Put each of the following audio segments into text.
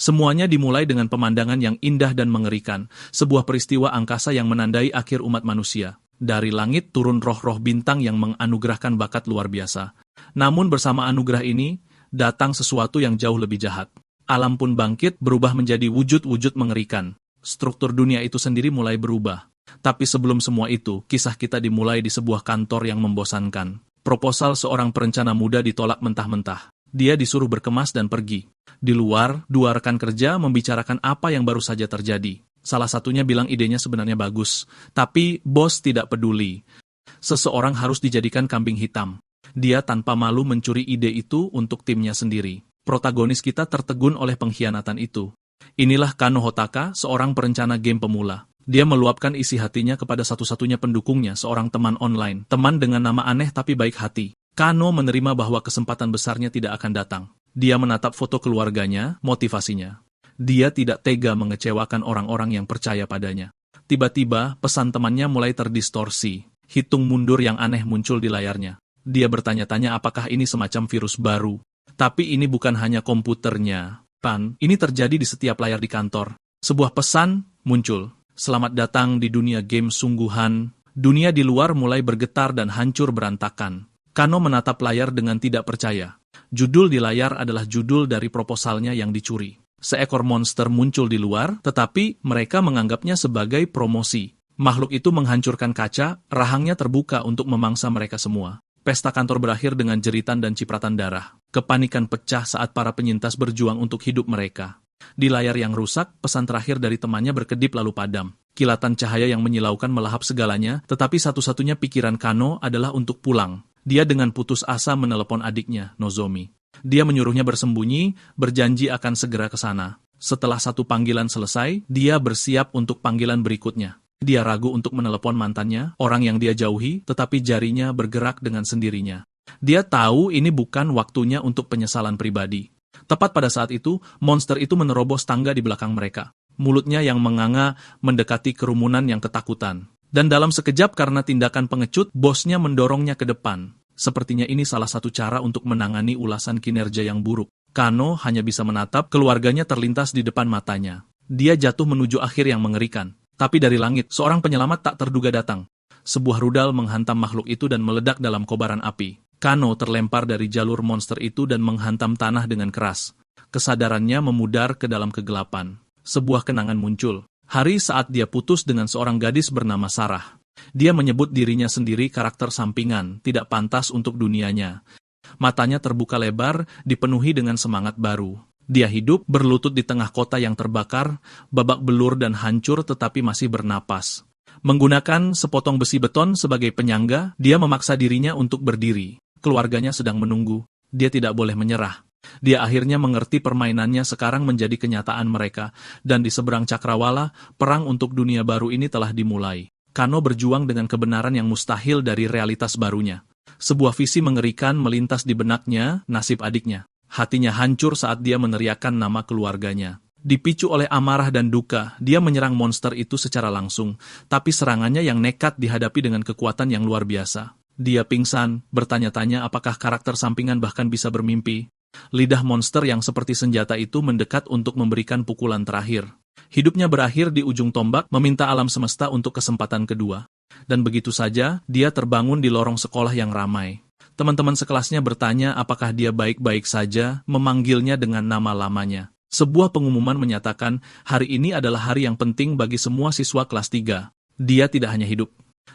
Semuanya dimulai dengan pemandangan yang indah dan mengerikan, sebuah peristiwa angkasa yang menandai akhir umat manusia. Dari langit turun roh-roh bintang yang menganugerahkan bakat luar biasa. Namun bersama anugerah ini, datang sesuatu yang jauh lebih jahat. Alam pun bangkit, berubah menjadi wujud-wujud mengerikan. Struktur dunia itu sendiri mulai berubah. Tapi sebelum semua itu, kisah kita dimulai di sebuah kantor yang membosankan. Proposal seorang perencana muda ditolak mentah-mentah. Dia disuruh berkemas dan pergi. Di luar, dua rekan kerja membicarakan apa yang baru saja terjadi. Salah satunya bilang idenya sebenarnya bagus, tapi bos tidak peduli. Seseorang harus dijadikan kambing hitam. Dia tanpa malu mencuri ide itu untuk timnya sendiri. Protagonis kita tertegun oleh pengkhianatan itu. Inilah Kano Hotaka, seorang perencana game pemula. Dia meluapkan isi hatinya kepada satu-satunya pendukungnya, seorang teman online. Teman dengan nama aneh tapi baik hati. Kano menerima bahwa kesempatan besarnya tidak akan datang. Dia menatap foto keluarganya, motivasinya. Dia tidak tega mengecewakan orang-orang yang percaya padanya. Tiba-tiba, pesan temannya mulai terdistorsi. Hitung mundur yang aneh muncul di layarnya. Dia bertanya-tanya apakah ini semacam virus baru. Tapi ini bukan hanya komputernya. Ini terjadi di setiap layar di kantor. Sebuah pesan muncul. Selamat datang di dunia game sungguhan. Dunia di luar mulai bergetar dan hancur berantakan. Kano menatap layar dengan tidak percaya. Judul di layar adalah judul dari proposalnya yang dicuri. Seekor monster muncul di luar, tetapi mereka menganggapnya sebagai promosi. Makhluk itu menghancurkan kaca, rahangnya terbuka untuk memangsa mereka semua. Pesta kantor berakhir dengan jeritan dan cipratan darah. Kepanikan pecah saat para penyintas berjuang untuk hidup mereka. Di layar yang rusak, pesan terakhir dari temannya berkedip lalu padam. Kilatan cahaya yang menyilaukan melahap segalanya, tetapi satu-satunya pikiran Kano adalah untuk pulang. Dia dengan putus asa menelepon adiknya, Nozomi. Dia menyuruhnya bersembunyi, berjanji akan segera ke sana. Setelah satu panggilan selesai, dia bersiap untuk panggilan berikutnya. Dia ragu untuk menelepon mantannya, orang yang dia jauhi, tetapi jarinya bergerak dengan sendirinya. Dia tahu ini bukan waktunya untuk penyesalan pribadi. Tepat pada saat itu, monster itu menerobos tangga di belakang mereka. Mulutnya yang menganga mendekati kerumunan yang ketakutan. Dan dalam sekejap karena tindakan pengecut, bosnya mendorongnya ke depan. Sepertinya ini salah satu cara untuk menangani ulasan kinerja yang buruk. Kano hanya bisa menatap, keluarganya terlintas di depan matanya. Dia jatuh menuju akhir yang mengerikan. Tapi dari langit, seorang penyelamat tak terduga datang. Sebuah rudal menghantam makhluk itu dan meledak dalam kobaran api. Kano terlempar dari jalur monster itu dan menghantam tanah dengan keras. Kesadarannya memudar ke dalam kegelapan. Sebuah kenangan muncul. Hari saat dia putus dengan seorang gadis bernama Sarah. Dia menyebut dirinya sendiri karakter sampingan, tidak pantas untuk dunianya. Matanya terbuka lebar, dipenuhi dengan semangat baru. Dia hidup berlutut di tengah kota yang terbakar, babak belur dan hancur tetapi masih bernapas. Menggunakan sepotong besi beton sebagai penyangga, dia memaksa dirinya untuk berdiri. Keluarganya sedang menunggu. Dia tidak boleh menyerah. Dia akhirnya mengerti permainannya sekarang menjadi kenyataan mereka, dan di seberang cakrawala, perang untuk dunia baru ini telah dimulai. Kano berjuang dengan kebenaran yang mustahil dari realitas barunya. Sebuah visi mengerikan melintas di benaknya, nasib adiknya. Hatinya hancur saat dia meneriakkan nama keluarganya. Dipicu oleh amarah dan duka, dia menyerang monster itu secara langsung, tapi serangannya yang nekat dihadapi dengan kekuatan yang luar biasa. Dia pingsan, bertanya-tanya apakah karakter sampingan bahkan bisa bermimpi. Lidah monster yang seperti senjata itu mendekat untuk memberikan pukulan terakhir. Hidupnya berakhir di ujung tombak, meminta alam semesta untuk kesempatan kedua. Dan begitu saja, dia terbangun di lorong sekolah yang ramai. Teman-teman sekelasnya bertanya apakah dia baik-baik saja, memanggilnya dengan nama lamanya. Sebuah pengumuman menyatakan, hari ini adalah hari yang penting bagi semua siswa kelas 3. Dia tidak hanya hidup.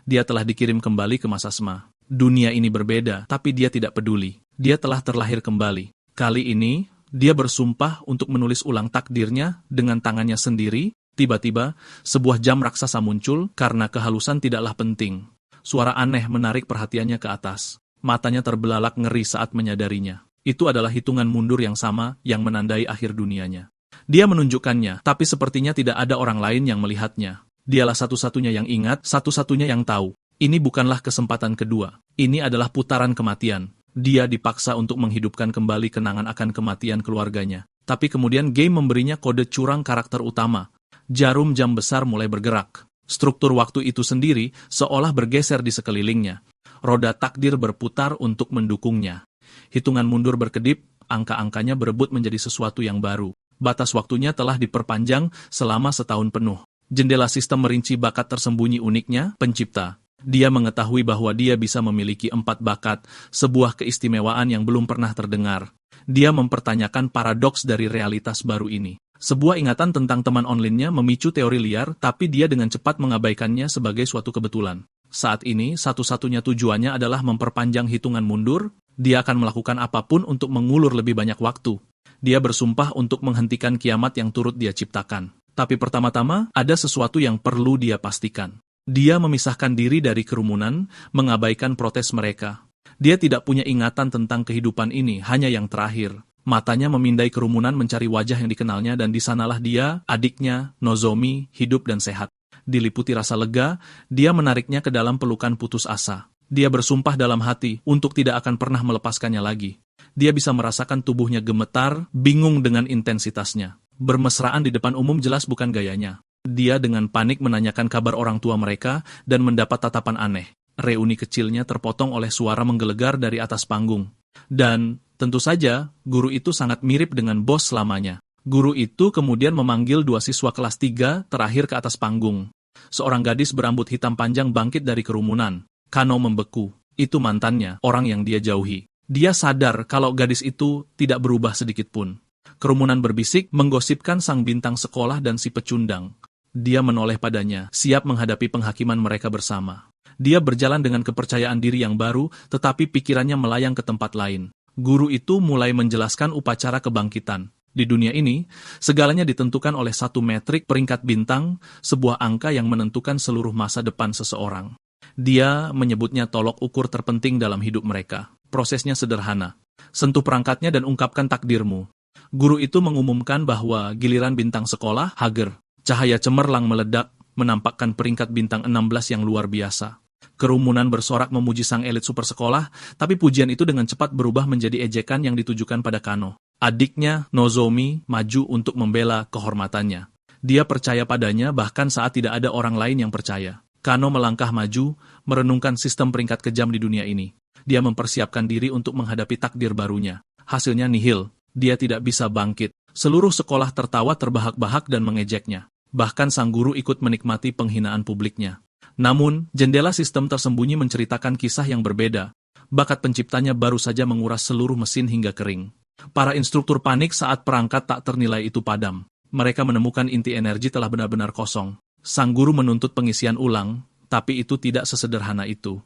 Dia telah dikirim kembali ke masa SMA. Dunia ini berbeda, tapi dia tidak peduli. Dia telah terlahir kembali. Kali ini, dia bersumpah untuk menulis ulang takdirnya dengan tangannya sendiri. Tiba-tiba, sebuah jam raksasa muncul karena kehalusan tidaklah penting. Suara aneh menarik perhatiannya ke atas. Matanya terbelalak ngeri saat menyadarinya. Itu adalah hitungan mundur yang sama yang menandai akhir dunianya. Dia menunjukkannya, tapi sepertinya tidak ada orang lain yang melihatnya. Dialah satu-satunya yang ingat, satu-satunya yang tahu. Ini bukanlah kesempatan kedua. Ini adalah putaran kematian. Dia dipaksa untuk menghidupkan kembali kenangan akan kematian keluarganya. Tapi kemudian game memberinya kode curang karakter utama. Jarum jam besar mulai bergerak. Struktur waktu itu sendiri seolah bergeser di sekelilingnya. Roda takdir berputar untuk mendukungnya. Hitungan mundur berkedip, angka-angkanya berebut menjadi sesuatu yang baru. Batas waktunya telah diperpanjang selama setahun penuh. Jendela sistem merinci bakat tersembunyi uniknya, pencipta. Dia mengetahui bahwa dia bisa memiliki 4 bakat, sebuah keistimewaan yang belum pernah terdengar. Dia mempertanyakan paradoks dari realitas baru ini. Sebuah ingatan tentang teman online-nya memicu teori liar, tapi dia dengan cepat mengabaikannya sebagai suatu kebetulan. Saat ini, satu-satunya tujuannya adalah memperpanjang hitungan mundur. Dia akan melakukan apapun untuk mengulur lebih banyak waktu. Dia bersumpah untuk menghentikan kiamat yang turut dia ciptakan. Tapi pertama-tama, ada sesuatu yang perlu dia pastikan. Dia memisahkan diri dari kerumunan, mengabaikan protes mereka. Dia tidak punya ingatan tentang kehidupan ini, hanya yang terakhir. Matanya memindai kerumunan mencari wajah yang dikenalnya dan di sanalah dia, adiknya, Nozomi, hidup dan sehat. Diliputi rasa lega, dia menariknya ke dalam pelukan putus asa. Dia bersumpah dalam hati untuk tidak akan pernah melepaskannya lagi. Dia bisa merasakan tubuhnya gemetar, bingung dengan intensitasnya. Bermesraan di depan umum jelas bukan gayanya. Dia dengan panik menanyakan kabar orang tua mereka dan mendapat tatapan aneh. Reuni kecilnya terpotong oleh suara menggelegar dari atas panggung. Dan, tentu saja, guru itu sangat mirip dengan bos lamanya. Guru itu kemudian memanggil 2 siswa kelas 3 terakhir ke atas panggung. Seorang gadis berambut hitam panjang bangkit dari kerumunan. Kano membeku. Itu mantannya, orang yang dia jauhi. Dia sadar kalau gadis itu tidak berubah sedikit pun. Kerumunan berbisik, menggosipkan sang bintang sekolah dan si pecundang. Dia menoleh padanya, siap menghadapi penghakiman mereka bersama. Dia berjalan dengan kepercayaan diri yang baru, tetapi pikirannya melayang ke tempat lain. Guru itu mulai menjelaskan upacara kebangkitan. Di dunia ini, segalanya ditentukan oleh 1 metrik peringkat bintang, sebuah angka yang menentukan seluruh masa depan seseorang. Dia menyebutnya tolok ukur terpenting dalam hidup mereka. Prosesnya sederhana. Sentuh perangkatnya dan ungkapkan takdirmu. Guru itu mengumumkan bahwa giliran bintang sekolah, Hager. Cahaya cemerlang meledak, menampakkan peringkat bintang 16 yang luar biasa. Kerumunan bersorak memuji sang elit super sekolah, tapi pujian itu dengan cepat berubah menjadi ejekan yang ditujukan pada Kano. Adiknya, Nozomi, maju untuk membela kehormatannya. Dia percaya padanya bahkan saat tidak ada orang lain yang percaya. Kano melangkah maju, merenungkan sistem peringkat kejam di dunia ini. Dia mempersiapkan diri untuk menghadapi takdir barunya. Hasilnya nihil. Dia tidak bisa bangkit. Seluruh sekolah tertawa terbahak-bahak dan mengejeknya. Bahkan sang guru ikut menikmati penghinaan publiknya. Namun, jendela sistem tersembunyi menceritakan kisah yang berbeda. Bakat penciptanya baru saja menguras seluruh mesin hingga kering. Para instruktur panik saat perangkat tak ternilai itu padam. Mereka menemukan inti energi telah benar-benar kosong. Sang guru menuntut pengisian ulang, tapi itu tidak sesederhana itu.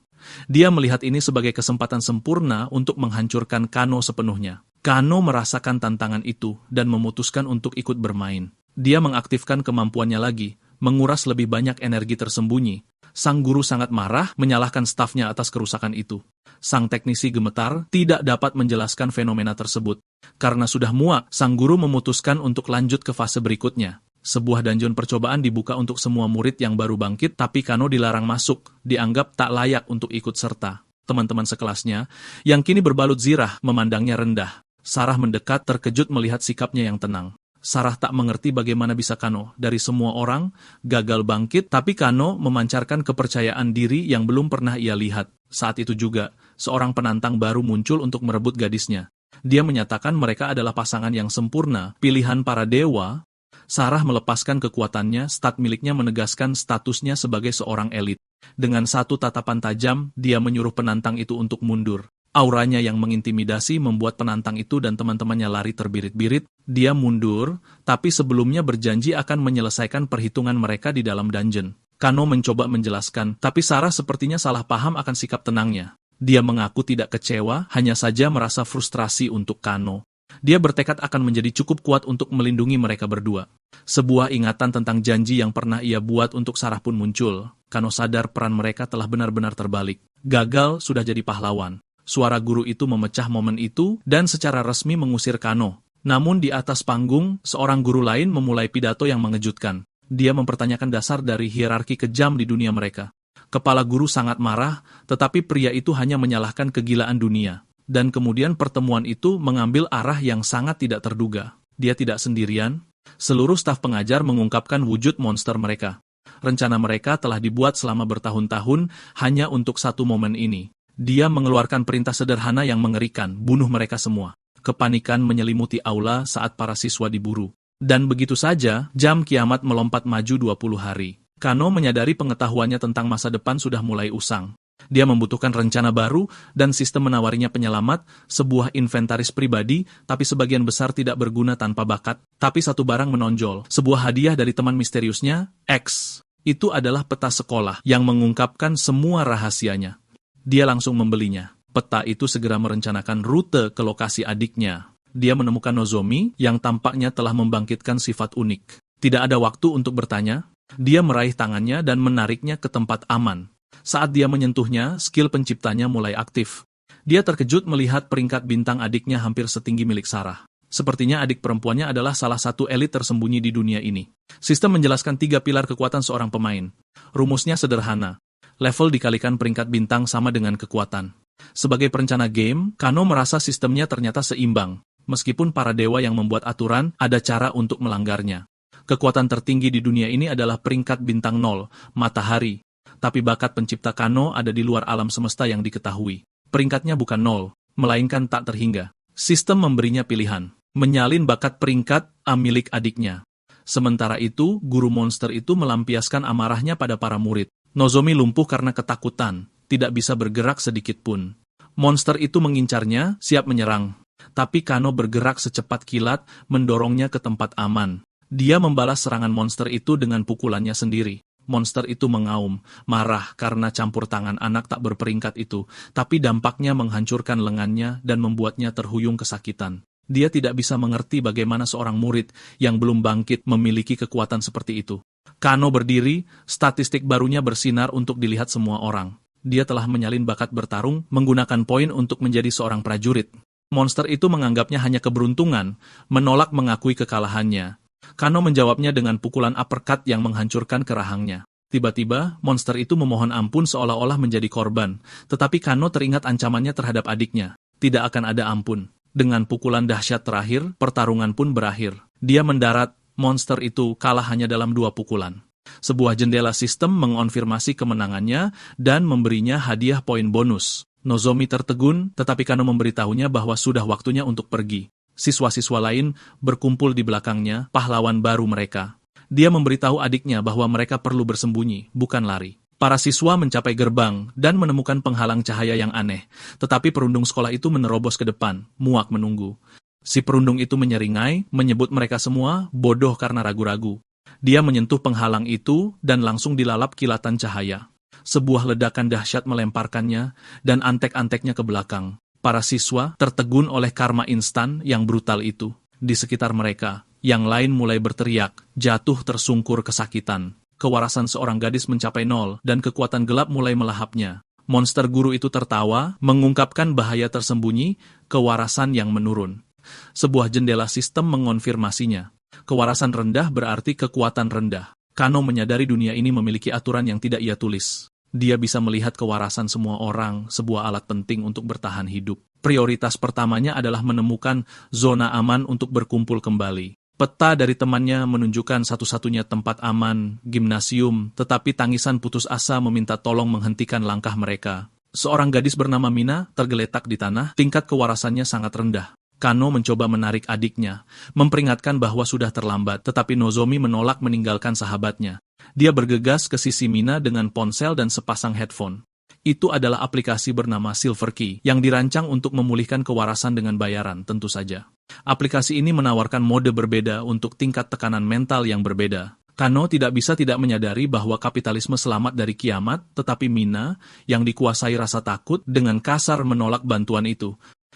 Dia melihat ini sebagai kesempatan sempurna untuk menghancurkan Kano sepenuhnya. Kano merasakan tantangan itu dan memutuskan untuk ikut bermain. Dia mengaktifkan kemampuannya lagi, menguras lebih banyak energi tersembunyi. Sang guru sangat marah, menyalahkan stafnya atas kerusakan itu. Sang teknisi gemetar, tidak dapat menjelaskan fenomena tersebut. Karena sudah muak, sang guru memutuskan untuk lanjut ke fase berikutnya. Sebuah dungeon percobaan dibuka untuk semua murid yang baru bangkit, tapi Kano dilarang masuk, dianggap tak layak untuk ikut serta. Teman-teman sekelasnya, yang kini berbalut zirah, memandangnya rendah. Sarah mendekat terkejut melihat sikapnya yang tenang. Sarah tak mengerti bagaimana bisa Kano, dari semua orang, gagal bangkit, tapi Kano memancarkan kepercayaan diri yang belum pernah ia lihat. Saat itu juga, seorang penantang baru muncul untuk merebut gadisnya. Dia menyatakan mereka adalah pasangan yang sempurna, pilihan para dewa. Sarah melepaskan kekuatannya, stat miliknya menegaskan statusnya sebagai seorang elit. Dengan satu tatapan tajam, dia menyuruh penantang itu untuk mundur. Auranya yang mengintimidasi membuat penantang itu dan teman-temannya lari terbirit-birit. Dia mundur, tapi sebelumnya berjanji akan menyelesaikan perhitungan mereka di dalam dungeon. Kano mencoba menjelaskan, tapi Sarah sepertinya salah paham akan sikap tenangnya. Dia mengaku tidak kecewa, hanya saja merasa frustrasi untuk Kano. Dia bertekad akan menjadi cukup kuat untuk melindungi mereka berdua. Sebuah ingatan tentang janji yang pernah ia buat untuk Sarah pun muncul. Kano sadar peran mereka telah benar-benar terbalik. Gagal sudah jadi pahlawan. Suara guru itu memecah momen itu dan secara resmi mengusir Kano. Namun di atas panggung, seorang guru lain memulai pidato yang mengejutkan. Dia mempertanyakan dasar dari hierarki kejam di dunia mereka. Kepala guru sangat marah, tetapi pria itu hanya menyalahkan kegilaan dunia. Dan kemudian pertemuan itu mengambil arah yang sangat tidak terduga. Dia tidak sendirian. Seluruh staf pengajar mengungkapkan wujud monster mereka. Rencana mereka telah dibuat selama bertahun-tahun hanya untuk satu momen ini. Dia mengeluarkan perintah sederhana yang mengerikan, bunuh mereka semua. Kepanikan menyelimuti aula saat para siswa diburu. Dan begitu saja, jam kiamat melompat maju 20 hari. Kano menyadari pengetahuannya tentang masa depan sudah mulai usang. Dia membutuhkan rencana baru dan sistem menawarinya penyelamat, sebuah inventaris pribadi, tapi sebagian besar tidak berguna tanpa bakat. Tapi satu barang menonjol, sebuah hadiah dari teman misteriusnya, X. Itu adalah peta sekolah yang mengungkapkan semua rahasianya. Dia langsung membelinya. Peta itu segera merencanakan rute ke lokasi adiknya. Dia menemukan Nozomi yang tampaknya telah membangkitkan sifat unik. Tidak ada waktu untuk bertanya. Dia meraih tangannya dan menariknya ke tempat aman. Saat dia menyentuhnya, skill penciptanya mulai aktif. Dia terkejut melihat peringkat bintang adiknya hampir setinggi milik Sarah. Sepertinya adik perempuannya adalah salah satu elit tersembunyi di dunia ini. Sistem menjelaskan 3 pilar kekuatan seorang pemain. Rumusnya sederhana. Level dikalikan peringkat bintang sama dengan kekuatan. Sebagai perencana game, Kano merasa sistemnya ternyata seimbang. Meskipun para dewa yang membuat aturan, ada cara untuk melanggarnya. Kekuatan tertinggi di dunia ini adalah peringkat bintang 0, matahari. Tapi bakat pencipta Kano ada di luar alam semesta yang diketahui. Peringkatnya bukan 0, melainkan tak terhingga. Sistem memberinya pilihan, menyalin bakat peringkat A milik adiknya. Sementara itu, guru monster itu melampiaskan amarahnya pada para murid. Nozomi lumpuh karena ketakutan, tidak bisa bergerak sedikit pun. Monster itu mengincarnya, siap menyerang. Tapi Kano bergerak secepat kilat, mendorongnya ke tempat aman. Dia membalas serangan monster itu dengan pukulannya sendiri. Monster itu mengaum, marah karena campur tangan anak tak berperingkat itu, tapi dampaknya menghancurkan lengannya dan membuatnya terhuyung kesakitan. Dia tidak bisa mengerti bagaimana seorang murid yang belum bangkit memiliki kekuatan seperti itu. Kano berdiri, statistik barunya bersinar untuk dilihat semua orang. Dia telah menyalin bakat bertarung, menggunakan poin untuk menjadi seorang prajurit. Monster itu menganggapnya hanya keberuntungan, menolak mengakui kekalahannya. Kano menjawabnya dengan pukulan uppercut yang menghancurkan kerahangnya. Tiba-tiba, monster itu memohon ampun seolah-olah menjadi korban, tetapi Kano teringat ancamannya terhadap adiknya. Tidak akan ada ampun. Dengan pukulan dahsyat terakhir, pertarungan pun berakhir. Dia mendarat, monster itu kalah hanya dalam 2 pukulan. Sebuah jendela sistem mengonfirmasi kemenangannya dan memberinya hadiah poin bonus. Nozomi tertegun, tetapi Kano memberitahunya bahwa sudah waktunya untuk pergi. Siswa-siswa lain berkumpul di belakangnya, pahlawan baru mereka. Dia memberitahu adiknya bahwa mereka perlu bersembunyi, bukan lari. Para siswa mencapai gerbang dan menemukan penghalang cahaya yang aneh, tetapi perundung sekolah itu menerobos ke depan, muak menunggu. Si perundung itu menyeringai, menyebut mereka semua bodoh karena ragu-ragu. Dia menyentuh penghalang itu dan langsung dilalap kilatan cahaya. Sebuah ledakan dahsyat melemparkannya dan antek-anteknya ke belakang. Para siswa tertegun oleh karma instan yang brutal itu. Di sekitar mereka, yang lain mulai berteriak, jatuh tersungkur kesakitan. Kewarasan seorang gadis mencapai 0 dan kekuatan gelap mulai melahapnya. Monster guru itu tertawa, mengungkapkan bahaya tersembunyi, kewarasan yang menurun. Sebuah jendela sistem mengonfirmasinya. Kewarasan rendah berarti kekuatan rendah. Kano menyadari dunia ini memiliki aturan yang tidak ia tulis. Dia bisa melihat kewarasan semua orang, sebuah alat penting untuk bertahan hidup. Prioritas pertamanya adalah menemukan zona aman untuk berkumpul kembali. Peta dari temannya menunjukkan satu-satunya tempat aman, gimnasium, tetapi tangisan putus asa meminta tolong menghentikan langkah mereka. Seorang gadis bernama Mina tergeletak di tanah, tingkat kewarasannya sangat rendah. Kano mencoba menarik adiknya, memperingatkan bahwa sudah terlambat, tetapi Nozomi menolak meninggalkan sahabatnya. Dia bergegas ke sisi Mina dengan ponsel dan sepasang headphone. Itu adalah aplikasi bernama Silver Key, yang dirancang untuk memulihkan kewarasan dengan bayaran, tentu saja. Aplikasi ini menawarkan mode berbeda untuk tingkat tekanan mental yang berbeda. Kano tidak bisa tidak menyadari bahwa kapitalisme selamat dari kiamat, tetapi Mina, yang dikuasai rasa takut, dengan kasar menolak bantuan itu.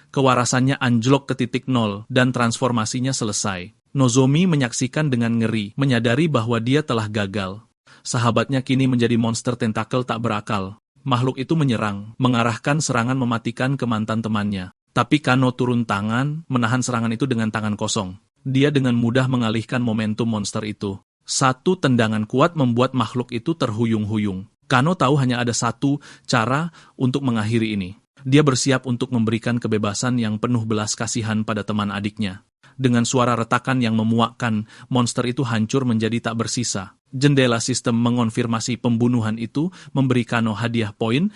Kewarasannya anjlok ke titik 0 dan transformasinya selesai. Nozomi menyaksikan dengan ngeri, menyadari bahwa dia telah gagal. Sahabatnya kini menjadi monster tentakel tak berakal. Makhluk itu menyerang, mengarahkan serangan mematikan ke mantan temannya. Tapi Kano turun tangan, menahan serangan itu dengan tangan kosong. Dia dengan mudah mengalihkan momentum monster itu. Satu tendangan kuat membuat makhluk itu terhuyung-huyung. Kano tahu hanya ada satu cara untuk mengakhiri ini. Dia bersiap untuk memberikan kebebasan yang penuh belas kasihan pada teman adiknya. Dengan suara retakan yang memuakkan, monster itu hancur menjadi tak bersisa. Jendela sistem mengonfirmasi pembunuhan itu, memberi Kano hadiah poin,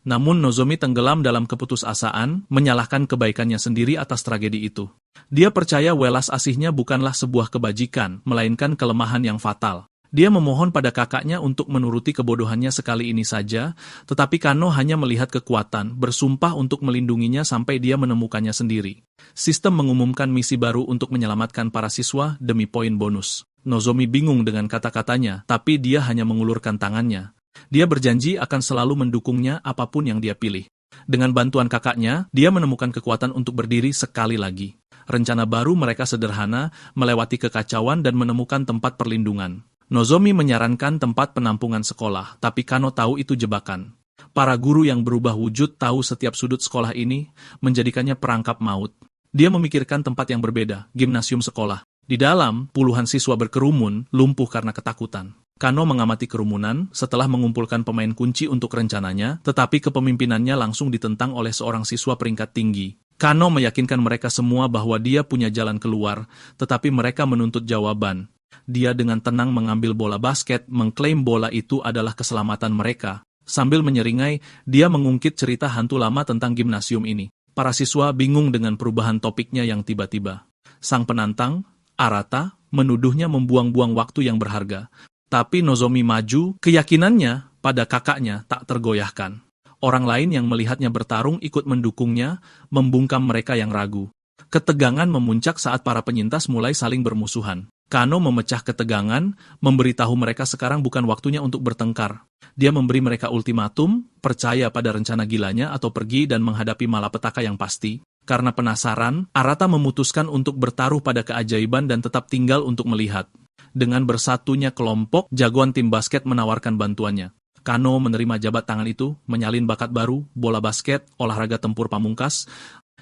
Namun Nozomi tenggelam dalam keputusasaan, menyalahkan kebaikannya sendiri atas tragedi itu. Dia percaya welas asihnya bukanlah sebuah kebajikan, melainkan kelemahan yang fatal. Dia memohon pada kakaknya untuk menuruti kebodohannya sekali ini saja, tetapi Kano hanya melihat kekuatan, bersumpah untuk melindunginya sampai dia menemukannya sendiri. Sistem mengumumkan misi baru untuk menyelamatkan para siswa demi poin bonus. Nozomi bingung dengan kata-katanya, tapi dia hanya mengulurkan tangannya. Dia berjanji akan selalu mendukungnya apapun yang dia pilih. Dengan bantuan kakaknya, dia menemukan kekuatan untuk berdiri sekali lagi. Rencana baru mereka sederhana, melewati kekacauan dan menemukan tempat perlindungan. Nozomi menyarankan tempat penampungan sekolah, tapi Kano tahu itu jebakan. Para guru yang berubah wujud tahu setiap sudut sekolah ini, menjadikannya perangkap maut. Dia memikirkan tempat yang berbeda, gimnasium sekolah. Di dalam, puluhan siswa berkerumun, lumpuh karena ketakutan. Kano mengamati kerumunan setelah mengumpulkan pemain kunci untuk rencananya, tetapi kepemimpinannya langsung ditentang oleh seorang siswa peringkat tinggi. Kano meyakinkan mereka semua bahwa dia punya jalan keluar, tetapi mereka menuntut jawaban. Dia dengan tenang mengambil bola basket, mengklaim bola itu adalah keselamatan mereka. Sambil menyeringai, dia mengungkit cerita hantu lama tentang gimnasium ini. Para siswa bingung dengan perubahan topiknya yang tiba-tiba. Sang penantang, Arata, menuduhnya membuang-buang waktu yang berharga. Tapi Nozomi maju, keyakinannya pada kakaknya tak tergoyahkan. Orang lain yang melihatnya bertarung ikut mendukungnya, membungkam mereka yang ragu. Ketegangan memuncak saat para penyintas mulai saling bermusuhan. Kano memecah ketegangan, memberitahu mereka sekarang bukan waktunya untuk bertengkar. Dia memberi mereka ultimatum, percaya pada rencana gilanya atau pergi dan menghadapi malapetaka yang pasti. Karena penasaran, Arata memutuskan untuk bertaruh pada keajaiban dan tetap tinggal untuk melihat. Dengan bersatunya kelompok, jagoan tim basket menawarkan bantuannya. Kano menerima jabat tangan itu, menyalin bakat baru, bola basket, olahraga tempur pamungkas.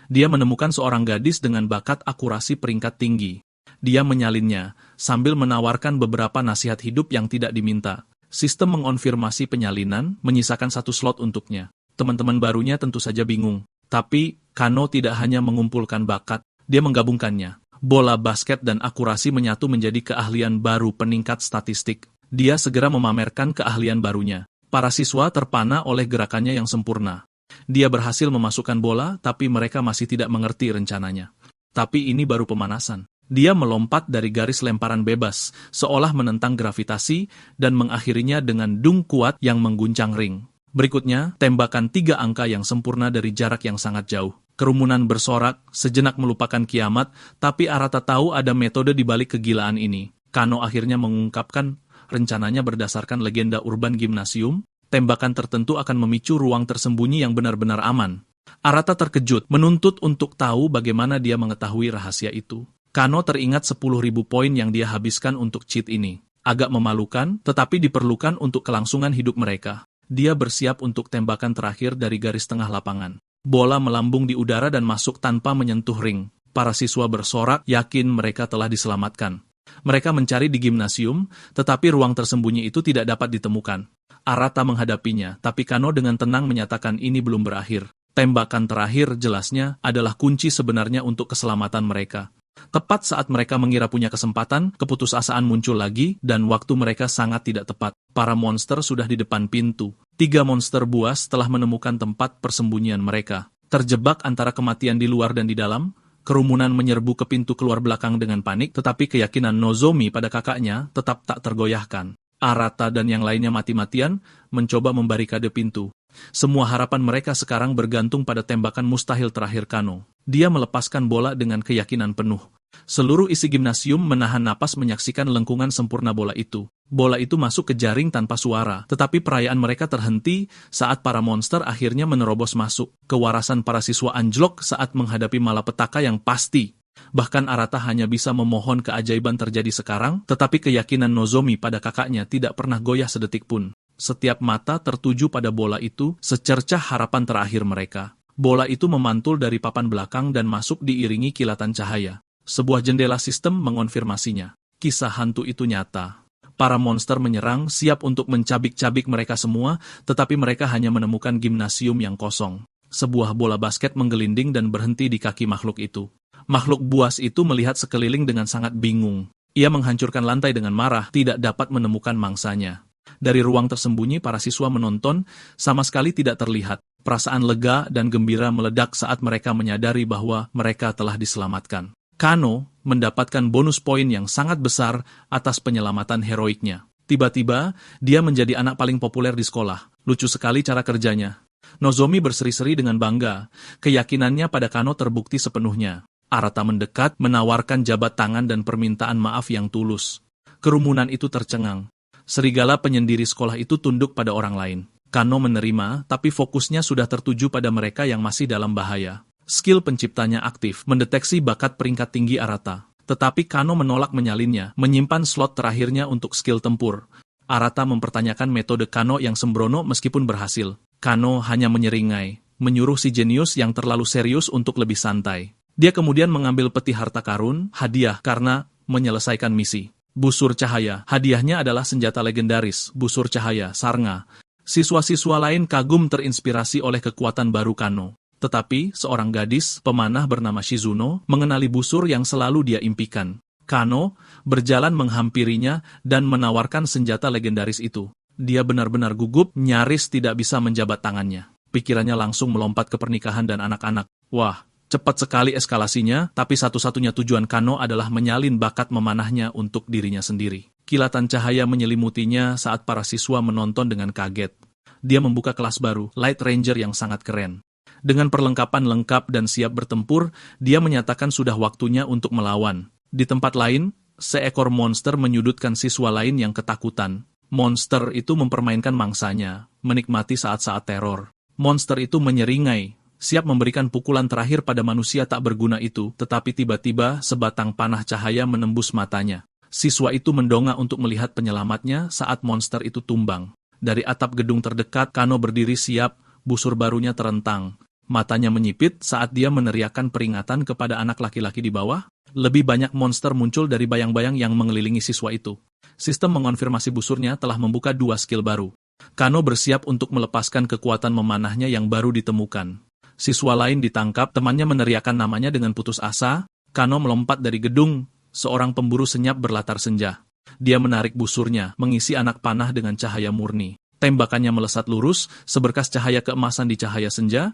Dia menemukan seorang gadis dengan bakat akurasi peringkat tinggi. Dia menyalinnya, sambil menawarkan beberapa nasihat hidup yang tidak diminta. Sistem mengonfirmasi penyalinan, menyisakan satu slot untuknya. Teman-teman barunya tentu saja bingung. Tapi, Kano tidak hanya mengumpulkan bakat, dia menggabungkannya. Bola basket dan akurasi menyatu menjadi keahlian baru peningkat statistik. Dia segera memamerkan keahlian barunya. Para siswa terpana oleh gerakannya yang sempurna. Dia berhasil memasukkan bola, tapi mereka masih tidak mengerti rencananya. Tapi ini baru pemanasan. Dia melompat dari garis lemparan bebas, seolah menentang gravitasi, dan mengakhirinya dengan dung kuat yang mengguncang ring. Berikutnya, tembakan 3 angka yang sempurna dari jarak yang sangat jauh. Kerumunan bersorak, sejenak melupakan kiamat, tapi Arata tahu ada metode di balik kegilaan ini. Kano akhirnya mengungkapkan rencananya berdasarkan legenda urban gimnasium, tembakan tertentu akan memicu ruang tersembunyi yang benar-benar aman. Arata terkejut, menuntut untuk tahu bagaimana dia mengetahui rahasia itu. Kano teringat 10.000 poin yang dia habiskan untuk cheat ini. Agak memalukan, tetapi diperlukan untuk kelangsungan hidup mereka. Dia bersiap untuk tembakan terakhir dari garis tengah lapangan. Bola melambung di udara dan masuk tanpa menyentuh ring. Para siswa bersorak, yakin mereka telah diselamatkan. Mereka mencari di gimnasium, tetapi ruang tersembunyi itu tidak dapat ditemukan. Arata menghadapinya, tapi Kano dengan tenang menyatakan ini belum berakhir. Tembakan terakhir, jelasnya, adalah kunci sebenarnya untuk keselamatan mereka. Tepat saat mereka mengira punya kesempatan, keputusasaan muncul lagi, dan waktu mereka sangat tidak tepat. Para monster sudah di depan pintu. 3 monster buas telah menemukan tempat persembunyian mereka. Terjebak antara kematian di luar dan di dalam, kerumunan menyerbu ke pintu keluar belakang dengan panik, tetapi keyakinan Nozomi pada kakaknya tetap tak tergoyahkan. Arata dan yang lainnya mati-matian mencoba membarikade pintu. Semua harapan mereka sekarang bergantung pada tembakan mustahil terakhir Kano. Dia melepaskan bola dengan keyakinan penuh. Seluruh isi gimnasium menahan napas menyaksikan lengkungan sempurna bola itu. Bola itu masuk ke jaring tanpa suara, tetapi perayaan mereka terhenti saat para monster akhirnya menerobos masuk. Kewarasan para siswa anjlok saat menghadapi malapetaka yang pasti. Bahkan Arata hanya bisa memohon keajaiban terjadi sekarang, tetapi keyakinan Nozomi pada kakaknya tidak pernah goyah sedetik pun. Setiap mata tertuju pada bola itu, secercah harapan terakhir mereka. Bola itu memantul dari papan belakang dan masuk diiringi kilatan cahaya. Sebuah jendela sistem mengonfirmasinya. Kisah hantu itu nyata. Para monster menyerang, siap untuk mencabik-cabik mereka semua, tetapi mereka hanya menemukan gimnasium yang kosong. Sebuah bola basket menggelinding dan berhenti di kaki makhluk itu. Makhluk buas itu melihat sekeliling dengan sangat bingung. Ia menghancurkan lantai dengan marah, tidak dapat menemukan mangsanya. Dari ruang tersembunyi para siswa menonton, sama sekali tidak terlihat. Perasaan lega dan gembira meledak saat mereka menyadari bahwa mereka telah diselamatkan. Kano mendapatkan bonus poin yang sangat besar atas penyelamatan heroiknya. Tiba-tiba, dia menjadi anak paling populer di sekolah. Lucu sekali cara kerjanya. Nozomi berseri-seri dengan bangga. Keyakinannya pada Kano terbukti sepenuhnya. Arata mendekat, menawarkan jabat tangan dan permintaan maaf yang tulus. Kerumunan itu tercengang. Serigala penyendiri sekolah itu tunduk pada orang lain. Kano menerima, tapi fokusnya sudah tertuju pada mereka yang masih dalam bahaya. Skill penciptanya aktif, mendeteksi bakat peringkat tinggi Arata. Tetapi Kano menolak menyalinnya, menyimpan slot terakhirnya untuk skill tempur. Arata mempertanyakan metode Kano yang sembrono meskipun berhasil. Kano hanya menyeringai, menyuruh si jenius yang terlalu serius untuk lebih santai. Dia kemudian mengambil peti harta karun, hadiah karena menyelesaikan misi. Busur cahaya, hadiahnya adalah senjata legendaris, busur cahaya, Sarnga. Siswa-siswa lain kagum terinspirasi oleh kekuatan baru Kano. Tetapi, seorang gadis, pemanah bernama Shizuno, mengenali busur yang selalu dia impikan. Kano berjalan menghampirinya dan menawarkan senjata legendaris itu. Dia benar-benar gugup, nyaris tidak bisa menjabat tangannya. Pikirannya langsung melompat ke pernikahan dan anak-anak. Wah, cepat sekali eskalasinya, tapi satu-satunya tujuan Kano adalah menyalin bakat memanahnya untuk dirinya sendiri. Kilatan cahaya menyelimutinya saat para siswa menonton dengan kaget. Dia membuka kelas baru, Light Ranger yang sangat keren. Dengan perlengkapan lengkap dan siap bertempur, dia menyatakan sudah waktunya untuk melawan. Di tempat lain, seekor monster menyudutkan siswa lain yang ketakutan. Monster itu mempermainkan mangsanya, menikmati saat-saat teror. Monster itu menyeringai, siap memberikan pukulan terakhir pada manusia tak berguna itu, tetapi tiba-tiba sebatang panah cahaya menembus matanya. Siswa itu mendongak untuk melihat penyelamatnya saat monster itu tumbang. Dari atap gedung terdekat, Kano berdiri siap, busur barunya terentang. Matanya menyipit saat dia meneriakkan peringatan kepada anak laki-laki di bawah. Lebih banyak monster muncul dari bayang-bayang yang mengelilingi siswa itu. Sistem mengonfirmasi busurnya telah membuka 2 skill baru. Kano bersiap untuk melepaskan kekuatan memanahnya yang baru ditemukan. Siswa lain ditangkap, temannya meneriakkan namanya dengan putus asa. Kano melompat dari gedung, seorang pemburu senyap berlatar senja. Dia menarik busurnya, mengisi anak panah dengan cahaya murni. Tembakannya melesat lurus, seberkas cahaya keemasan di cahaya senja.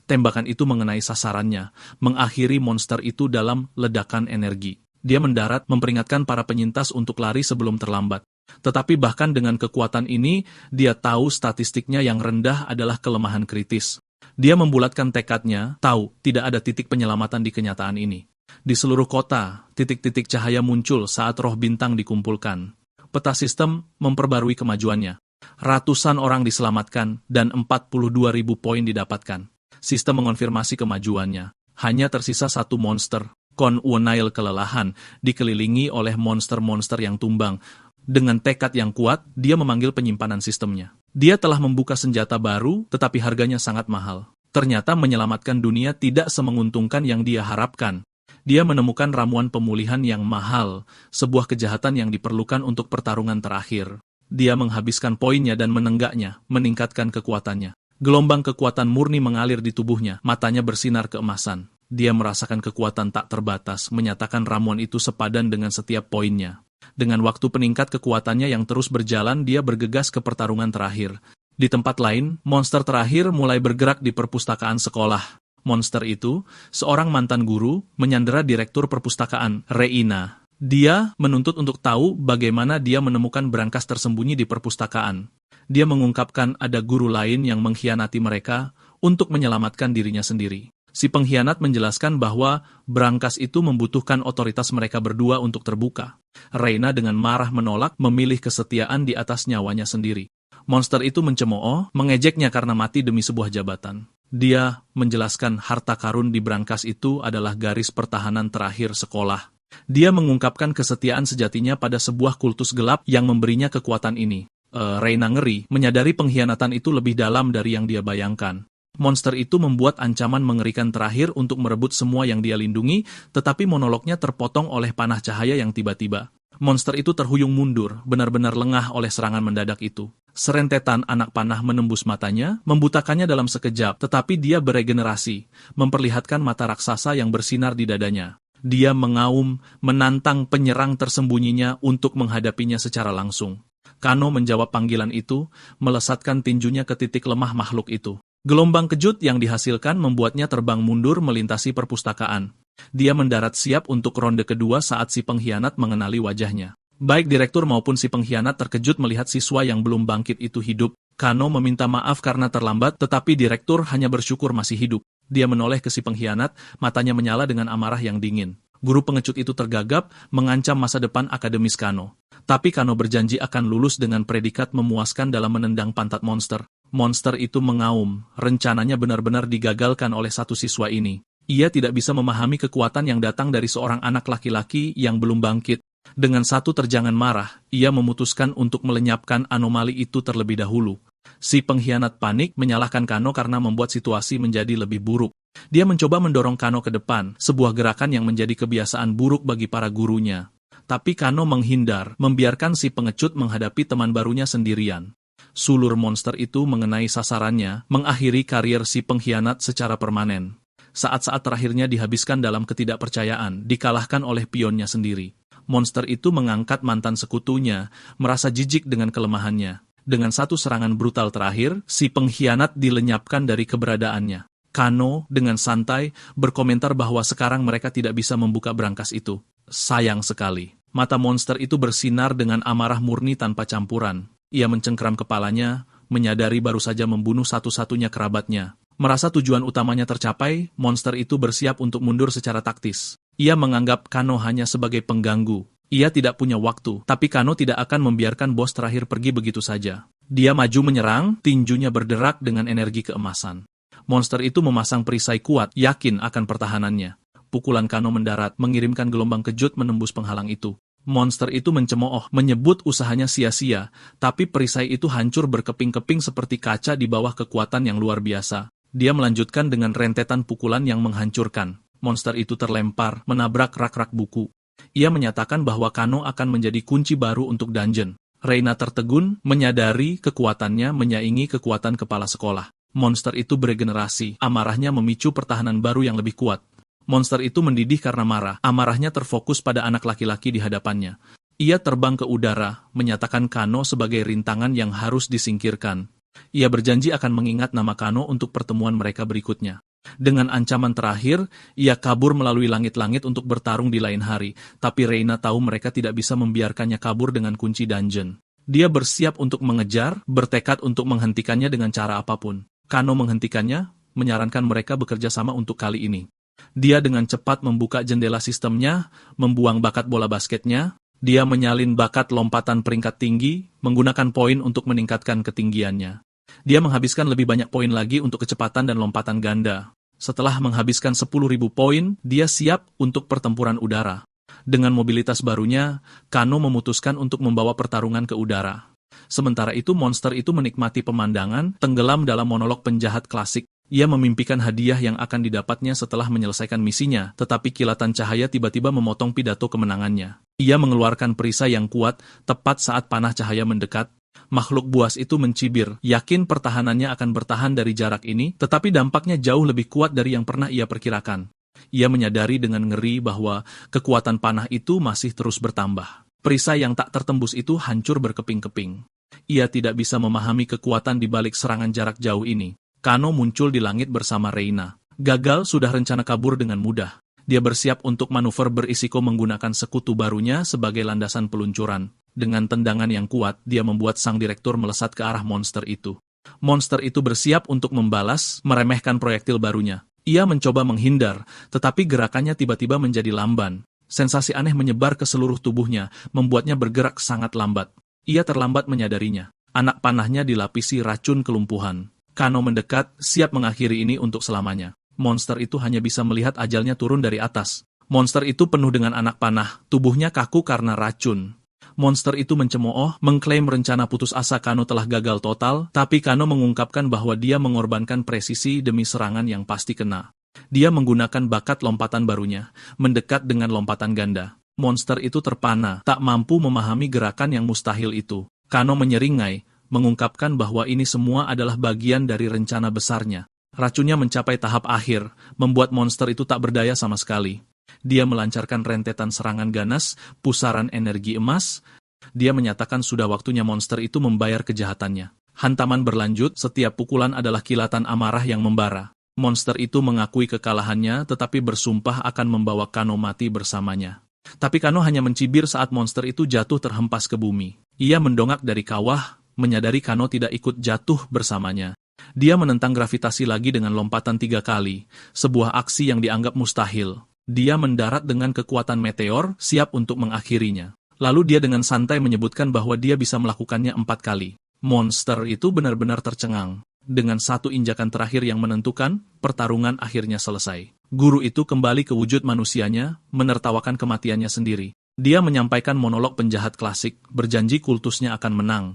Tembakan itu mengenai sasarannya, mengakhiri monster itu dalam ledakan energi. Dia mendarat, memperingatkan para penyintas untuk lari sebelum terlambat. Tetapi bahkan dengan kekuatan ini, dia tahu statistiknya yang rendah adalah kelemahan kritis. Dia membulatkan tekadnya, tahu tidak ada titik penyelamatan di kenyataan ini. Di seluruh kota, titik-titik cahaya muncul saat roh bintang dikumpulkan. Peta sistem memperbarui kemajuannya. Ratusan orang diselamatkan dan 42.000 poin didapatkan. Sistem mengonfirmasi kemajuannya. Hanya tersisa satu monster. Kon Unail kelelahan, dikelilingi oleh monster-monster yang tumbang. Dengan tekad yang kuat, dia memanggil penyimpanan sistemnya. Dia telah membuka senjata baru, tetapi harganya sangat mahal. Ternyata menyelamatkan dunia tidak semenguntungkan yang dia harapkan. Dia menemukan ramuan pemulihan yang mahal, sebuah kejahatan yang diperlukan untuk pertarungan terakhir. Dia menghabiskan poinnya dan menenggaknya, meningkatkan kekuatannya. Gelombang kekuatan murni mengalir di tubuhnya, matanya bersinar keemasan. Dia merasakan kekuatan tak terbatas, menyatakan ramuan itu sepadan dengan setiap poinnya. Dengan waktu peningkat kekuatannya yang terus berjalan, dia bergegas ke pertarungan terakhir. Di tempat lain, monster terakhir mulai bergerak di perpustakaan sekolah. Monster itu, seorang mantan guru, menyandera direktur perpustakaan, Reina. Dia menuntut untuk tahu bagaimana dia menemukan brankas tersembunyi di perpustakaan. Dia mengungkapkan ada guru lain yang mengkhianati mereka untuk menyelamatkan dirinya sendiri. Si pengkhianat menjelaskan bahwa brankas itu membutuhkan otoritas mereka berdua untuk terbuka. Reina dengan marah menolak, memilih kesetiaan di atas nyawanya sendiri. Monster itu mencemooh, mengejeknya karena mati demi sebuah jabatan. Dia menjelaskan harta karun di brankas itu adalah garis pertahanan terakhir sekolah. Dia mengungkapkan kesetiaan sejatinya pada sebuah kultus gelap yang memberinya kekuatan ini. Reina ngeri, menyadari pengkhianatan itu lebih dalam dari yang dia bayangkan. Monster itu membuat ancaman mengerikan terakhir untuk merebut semua yang dia lindungi, tetapi monolognya terpotong oleh panah cahaya yang tiba-tiba. Monster itu terhuyung mundur, benar-benar lengah oleh serangan mendadak itu. Serentetan anak panah menembus matanya, membutakannya dalam sekejap, tetapi dia beregenerasi, memperlihatkan mata raksasa yang bersinar di dadanya. Dia mengaum, menantang penyerang tersembunyinya untuk menghadapinya secara langsung. Kano menjawab panggilan itu, melesatkan tinjunya ke titik lemah makhluk itu. Gelombang kejut yang dihasilkan membuatnya terbang mundur melintasi perpustakaan. Dia mendarat siap untuk ronde kedua saat si pengkhianat mengenali wajahnya. Baik direktur maupun si pengkhianat terkejut melihat siswa yang belum bangkit itu hidup. Kano meminta maaf karena terlambat, tetapi direktur hanya bersyukur masih hidup. Dia menoleh ke si pengkhianat, matanya menyala dengan amarah yang dingin. Guru pengecut itu tergagap, mengancam masa depan akademis Kano. Tapi Kano berjanji akan lulus dengan predikat memuaskan dalam menendang pantat monster. Monster itu mengaum, rencananya benar-benar digagalkan oleh satu siswa ini. Ia tidak bisa memahami kekuatan yang datang dari seorang anak laki-laki yang belum bangkit. Dengan satu terjangan marah, ia memutuskan untuk melenyapkan anomali itu terlebih dahulu. Si pengkhianat panik menyalahkan Kano karena membuat situasi menjadi lebih buruk. Dia mencoba mendorong Kano ke depan, sebuah gerakan yang menjadi kebiasaan buruk bagi para gurunya. Tapi Kano menghindar, membiarkan si pengecut menghadapi teman barunya sendirian. Sulur monster itu mengenai sasarannya, mengakhiri karier si pengkhianat secara permanen. Saat-saat terakhirnya dihabiskan dalam ketidakpercayaan, dikalahkan oleh pionnya sendiri. Monster itu mengangkat mantan sekutunya, merasa jijik dengan kelemahannya. Dengan satu serangan brutal terakhir, si pengkhianat dilenyapkan dari keberadaannya. Kano, dengan santai, berkomentar bahwa sekarang mereka tidak bisa membuka brankas itu. Sayang sekali. Mata monster itu bersinar dengan amarah murni tanpa campuran. Ia mencengkeram kepalanya, menyadari baru saja membunuh satu-satunya kerabatnya. Merasa tujuan utamanya tercapai, monster itu bersiap untuk mundur secara taktis. Ia menganggap Kano hanya sebagai pengganggu. Ia tidak punya waktu, tapi Kano tidak akan membiarkan bos terakhir pergi begitu saja. Dia maju menyerang, tinjunya berderak dengan energi keemasan. Monster itu memasang perisai kuat, yakin akan pertahanannya. Pukulan Kano mendarat, mengirimkan gelombang kejut menembus penghalang itu. Monster itu mencemooh, menyebut usahanya sia-sia, tapi perisai itu hancur berkeping-keping seperti kaca di bawah kekuatan yang luar biasa. Dia melanjutkan dengan rentetan pukulan yang menghancurkan. Monster itu terlempar, menabrak rak-rak buku. Ia menyatakan bahwa Kano akan menjadi kunci baru untuk dungeon. Reina tertegun, menyadari kekuatannya menyaingi kekuatan kepala sekolah. Monster itu beregenerasi, amarahnya memicu pertahanan baru yang lebih kuat. Monster itu mendidih karena marah, amarahnya terfokus pada anak laki-laki di hadapannya. Ia terbang ke udara, menyatakan Kano sebagai rintangan yang harus disingkirkan. Ia berjanji akan mengingat nama Kano untuk pertemuan mereka berikutnya. Dengan ancaman terakhir, ia kabur melalui langit-langit untuk bertarung di lain hari, tapi Reina tahu mereka tidak bisa membiarkannya kabur dengan kunci dungeon. Dia bersiap untuk mengejar, bertekad untuk menghentikannya dengan cara apapun. Kano menghentikannya, menyarankan mereka bekerja sama untuk kali ini. Dia dengan cepat membuka jendela sistemnya, membuang bakat bola basketnya. Dia menyalin bakat lompatan peringkat tinggi, menggunakan poin untuk meningkatkan ketinggiannya. Dia menghabiskan lebih banyak poin lagi untuk kecepatan dan lompatan ganda. Setelah menghabiskan 10.000 poin, dia siap untuk pertempuran udara. Dengan mobilitas barunya, Kano memutuskan untuk membawa pertarungan ke udara. Sementara itu monster itu menikmati pemandangan, tenggelam dalam monolog penjahat klasik. Ia memimpikan hadiah yang akan didapatnya setelah menyelesaikan misinya, tetapi kilatan cahaya tiba-tiba memotong pidato kemenangannya. Ia mengeluarkan perisai yang kuat, tepat saat panah cahaya mendekat. Makhluk buas itu mencibir, yakin pertahanannya akan bertahan dari jarak ini, tetapi dampaknya jauh lebih kuat dari yang pernah ia perkirakan. Ia menyadari dengan ngeri bahwa kekuatan panah itu masih terus bertambah. Perisai yang tak tertembus itu hancur berkeping-keping. Ia tidak bisa memahami kekuatan di balik serangan jarak jauh ini. Kano muncul di langit bersama Reina. Gagal sudah rencana kabur dengan mudah. Dia bersiap untuk manuver berisiko menggunakan sekutu barunya sebagai landasan peluncuran. Dengan tendangan yang kuat, dia membuat sang direktur melesat ke arah monster itu. Monster itu bersiap untuk membalas, meremehkan proyektil barunya. Ia mencoba menghindar, tetapi gerakannya tiba-tiba menjadi lamban. Sensasi aneh menyebar ke seluruh tubuhnya, membuatnya bergerak sangat lambat. Ia terlambat menyadarinya. Anak panahnya dilapisi racun kelumpuhan. Kano mendekat, siap mengakhiri ini untuk selamanya. Monster itu hanya bisa melihat ajalnya turun dari atas. Monster itu penuh dengan anak panah, tubuhnya kaku karena racun. Monster itu mencemooh, mengklaim rencana putus asa Kano telah gagal total, tapi Kano mengungkapkan bahwa dia mengorbankan presisi demi serangan yang pasti kena. Dia menggunakan bakat lompatan barunya, mendekat dengan lompatan ganda. Monster itu terpana, tak mampu memahami gerakan yang mustahil itu. Kano menyeringai, mengungkapkan bahwa ini semua adalah bagian dari rencana besarnya. Racunnya mencapai tahap akhir, membuat monster itu tak berdaya sama sekali. Dia melancarkan rentetan serangan ganas, pusaran energi emas, Dia menyatakan sudah waktunya monster itu membayar kejahatannya. Hantaman berlanjut, setiap pukulan adalah kilatan amarah yang membara. Monster itu mengakui kekalahannya, tetapi bersumpah akan membawa Kano mati bersamanya. Tapi Kano hanya mencibir saat monster itu jatuh terhempas ke bumi. Ia mendongak dari kawah, menyadari Kano tidak ikut jatuh bersamanya. Dia menentang gravitasi lagi dengan lompatan 3 kali, sebuah aksi yang dianggap mustahil. Dia mendarat dengan kekuatan meteor, siap untuk mengakhirinya. Lalu dia dengan santai menyebutkan bahwa dia bisa melakukannya 4 kali. Monster itu benar-benar tercengang. Dengan satu injakan terakhir yang menentukan, pertarungan akhirnya selesai. Guru itu kembali ke wujud manusianya, menertawakan kematiannya sendiri. Dia menyampaikan monolog penjahat klasik, berjanji kultusnya akan menang.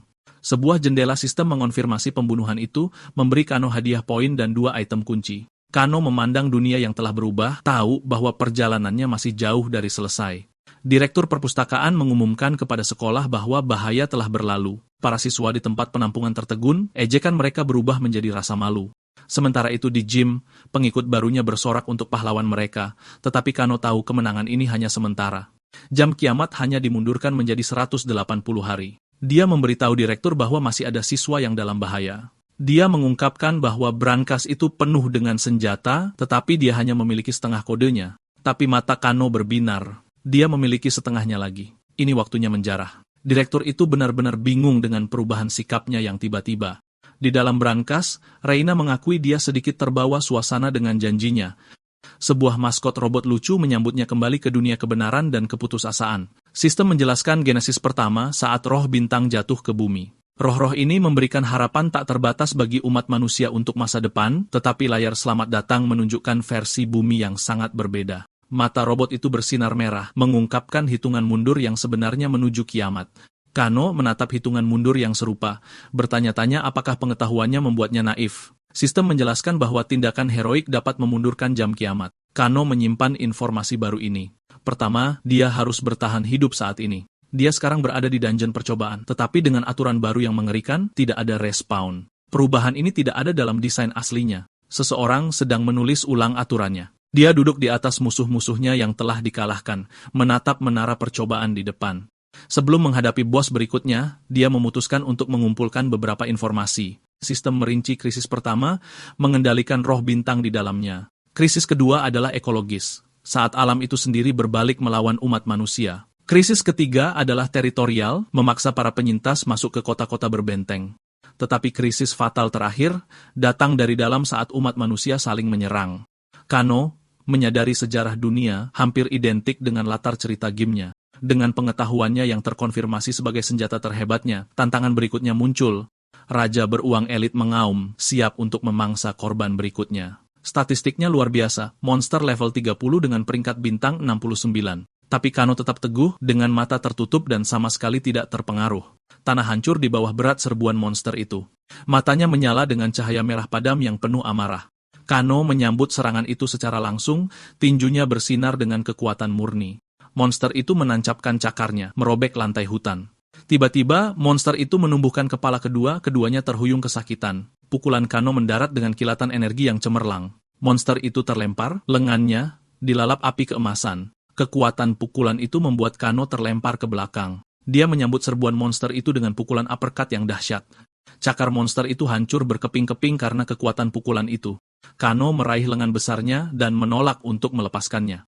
Sebuah jendela sistem mengonfirmasi pembunuhan itu, memberi Kano hadiah poin dan 2 item kunci. Kano memandang dunia yang telah berubah, tahu bahwa perjalanannya masih jauh dari selesai. Direktur perpustakaan mengumumkan kepada sekolah bahwa bahaya telah berlalu. Para siswa di tempat penampungan tertegun, ejekan mereka berubah menjadi rasa malu. Sementara itu di gym, pengikut barunya bersorak untuk pahlawan mereka, tetapi Kano tahu kemenangan ini hanya sementara. Jam kiamat hanya dimundurkan menjadi 180 hari. Dia memberitahu direktur bahwa masih ada siswa yang dalam bahaya. Dia mengungkapkan bahwa brankas itu penuh dengan senjata, tetapi dia hanya memiliki setengah kodenya. Tapi mata Kano berbinar. Dia memiliki setengahnya lagi. Ini waktunya menjarah. Direktur itu benar-benar bingung dengan perubahan sikapnya yang tiba-tiba. Di dalam brankas, Reina mengakui dia sedikit terbawa suasana dengan janjinya. Sebuah maskot robot lucu menyambutnya kembali ke dunia kebenaran dan keputusasaan. Sistem menjelaskan genesis pertama saat roh bintang jatuh ke bumi. Roh-roh ini memberikan harapan tak terbatas bagi umat manusia untuk masa depan, tetapi layar selamat datang menunjukkan versi bumi yang sangat berbeda. Mata robot itu bersinar merah, mengungkapkan hitungan mundur yang sebenarnya menuju kiamat. Kano menatap hitungan mundur yang serupa, bertanya-tanya apakah pengetahuannya membuatnya naif. Sistem menjelaskan bahwa tindakan heroik dapat memundurkan jam kiamat. Kano menyimpan informasi baru ini. Pertama, dia harus bertahan hidup saat ini. Dia sekarang berada di dungeon percobaan, tetapi dengan aturan baru yang mengerikan, tidak ada respawn. Perubahan ini tidak ada dalam desain aslinya. Seseorang sedang menulis ulang aturannya. Dia duduk di atas musuh-musuhnya yang telah dikalahkan, menatap menara percobaan di depan. Sebelum menghadapi bos berikutnya, dia memutuskan untuk mengumpulkan beberapa informasi. Sistem merinci krisis pertama, mengendalikan roh bintang di dalamnya. Krisis kedua adalah ekologis, saat alam itu sendiri berbalik melawan umat manusia. Krisis ketiga adalah teritorial, memaksa para penyintas masuk ke kota-kota berbenteng. Tetapi krisis fatal terakhir, datang dari dalam saat umat manusia saling menyerang. Kano menyadari sejarah dunia hampir identik dengan latar cerita gamenya. Dengan pengetahuannya yang terkonfirmasi sebagai senjata terhebatnya, tantangan berikutnya muncul. Raja beruang elit mengaum, siap untuk memangsa korban berikutnya. Statistiknya luar biasa, monster level 30 dengan peringkat bintang 69. Tapi Kano tetap teguh dengan mata tertutup dan sama sekali tidak terpengaruh. Tanah hancur di bawah berat serbuan monster itu. Matanya menyala dengan cahaya merah padam yang penuh amarah. Kano menyambut serangan itu secara langsung, tinjunya bersinar dengan kekuatan murni. Monster itu menancapkan cakarnya, merobek lantai hutan. Tiba-tiba, monster itu menumbuhkan kepala kedua, keduanya terhuyung kesakitan. Pukulan Kano mendarat dengan kilatan energi yang cemerlang. Monster itu terlempar, lengannya dilalap api keemasan. Kekuatan pukulan itu membuat Kano terlempar ke belakang. Dia menyambut serbuan monster itu dengan pukulan uppercut yang dahsyat. Cakar monster itu hancur berkeping-keping karena kekuatan pukulan itu. Kano meraih lengan besarnya dan menolak untuk melepaskannya.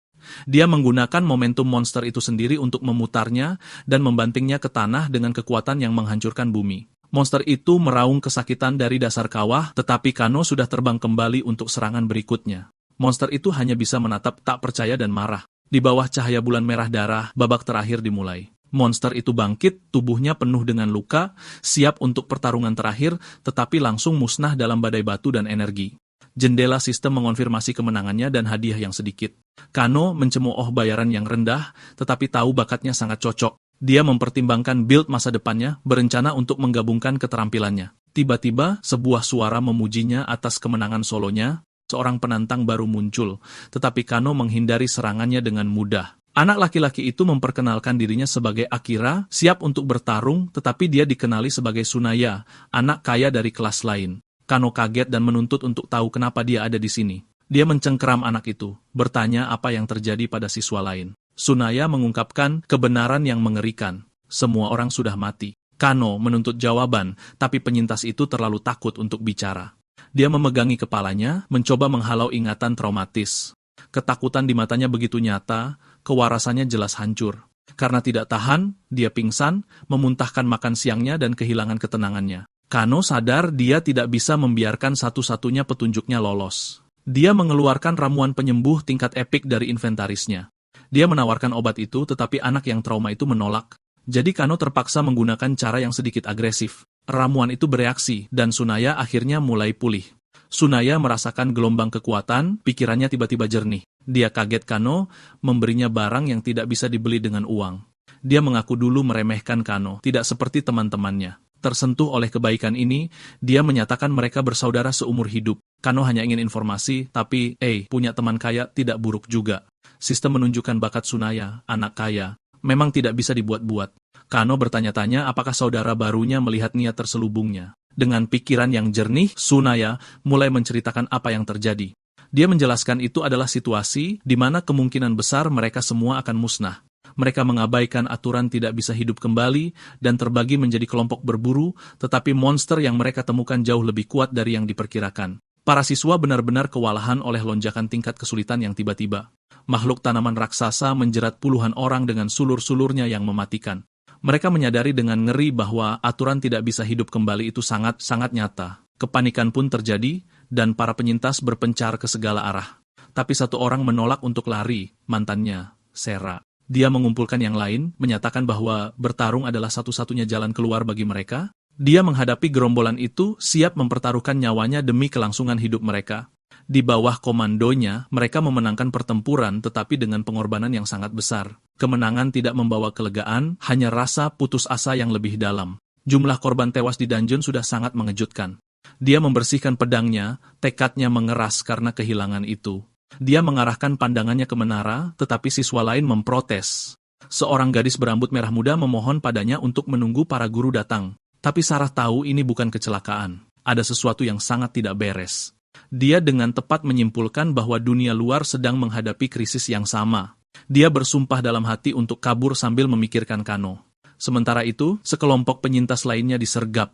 Dia menggunakan momentum monster itu sendiri untuk memutarnya dan membantingnya ke tanah dengan kekuatan yang menghancurkan bumi. Monster itu meraung kesakitan dari dasar kawah, tetapi Kano sudah terbang kembali untuk serangan berikutnya. Monster itu hanya bisa menatap tak percaya dan marah. Di bawah cahaya bulan merah darah, babak terakhir dimulai. Monster itu bangkit, tubuhnya penuh dengan luka, siap untuk pertarungan terakhir, tetapi langsung musnah dalam badai batu dan energi. Jendela sistem mengonfirmasi kemenangannya dan hadiah yang sedikit. Kano mencemooh bayaran yang rendah, tetapi tahu bakatnya sangat cocok. Dia mempertimbangkan build masa depannya, berencana untuk menggabungkan keterampilannya. Tiba-tiba, sebuah suara memujinya atas kemenangan solonya. Seorang penantang baru muncul, tetapi Kano menghindari serangannya dengan mudah. Anak laki-laki itu memperkenalkan dirinya sebagai Akira, siap untuk bertarung, tetapi dia dikenali sebagai Tsunaya, anak kaya dari kelas lain. Kano kaget dan menuntut untuk tahu kenapa dia ada di sini. Dia mencengkeram anak itu, bertanya apa yang terjadi pada siswa lain. Tsunaya mengungkapkan kebenaran yang mengerikan. Semua orang sudah mati. Kano menuntut jawaban, tapi penyintas itu terlalu takut untuk bicara. Dia memegangi kepalanya, mencoba menghalau ingatan traumatis. Ketakutan di matanya begitu nyata, kewarasannya jelas hancur. Karena tidak tahan, dia pingsan, memuntahkan makan siangnya dan kehilangan ketenangannya. Kano sadar dia tidak bisa membiarkan satu-satunya petunjuknya lolos. Dia mengeluarkan ramuan penyembuh tingkat epik dari inventarisnya. Dia menawarkan obat itu, tetapi anak yang trauma itu menolak. Jadi Kano terpaksa menggunakan cara yang sedikit agresif. Ramuan itu bereaksi, dan Tsunaya akhirnya mulai pulih. Tsunaya merasakan gelombang kekuatan, pikirannya tiba-tiba jernih. Dia kaget Kano, memberinya barang yang tidak bisa dibeli dengan uang. Dia mengaku dulu meremehkan Kano, tidak seperti teman-temannya. Tersentuh oleh kebaikan ini, dia menyatakan mereka bersaudara seumur hidup. Kano hanya ingin informasi, tapi, punya teman kaya tidak buruk juga. Sistem menunjukkan bakat Tsunaya, anak kaya, memang tidak bisa dibuat-buat. Kano bertanya-tanya apakah saudara barunya melihat niat terselubungnya. Dengan pikiran yang jernih, Tsunaya mulai menceritakan apa yang terjadi. Dia menjelaskan itu adalah situasi di mana kemungkinan besar mereka semua akan musnah. Mereka mengabaikan aturan tidak bisa hidup kembali dan terbagi menjadi kelompok berburu, tetapi monster yang mereka temukan jauh lebih kuat dari yang diperkirakan. Para siswa benar-benar kewalahan oleh lonjakan tingkat kesulitan yang tiba-tiba. Makhluk tanaman raksasa menjerat puluhan orang dengan sulur-sulurnya yang mematikan. Mereka menyadari dengan ngeri bahwa aturan tidak bisa hidup kembali itu sangat-sangat nyata. Kepanikan pun terjadi, dan para penyintas berpencar ke segala arah. Tapi satu orang menolak untuk lari, mantannya, Sera. Dia mengumpulkan yang lain, menyatakan bahwa bertarung adalah satu-satunya jalan keluar bagi mereka. Dia menghadapi gerombolan itu, siap mempertaruhkan nyawanya demi kelangsungan hidup mereka. Di bawah komandonya, mereka memenangkan pertempuran tetapi dengan pengorbanan yang sangat besar. Kemenangan tidak membawa kelegaan, hanya rasa putus asa yang lebih dalam. Jumlah korban tewas di dungeon sudah sangat mengejutkan. Dia membersihkan pedangnya, tekadnya mengeras karena kehilangan itu. Dia mengarahkan pandangannya ke menara, tetapi siswa lain memprotes. Seorang gadis berambut merah muda memohon padanya untuk menunggu para guru datang. Tapi Sarah tahu ini bukan kecelakaan. Ada sesuatu yang sangat tidak beres. Dia dengan tepat menyimpulkan bahwa dunia luar sedang menghadapi krisis yang sama. Dia bersumpah dalam hati untuk kabur sambil memikirkan Kano. Sementara itu, sekelompok penyintas lainnya disergap.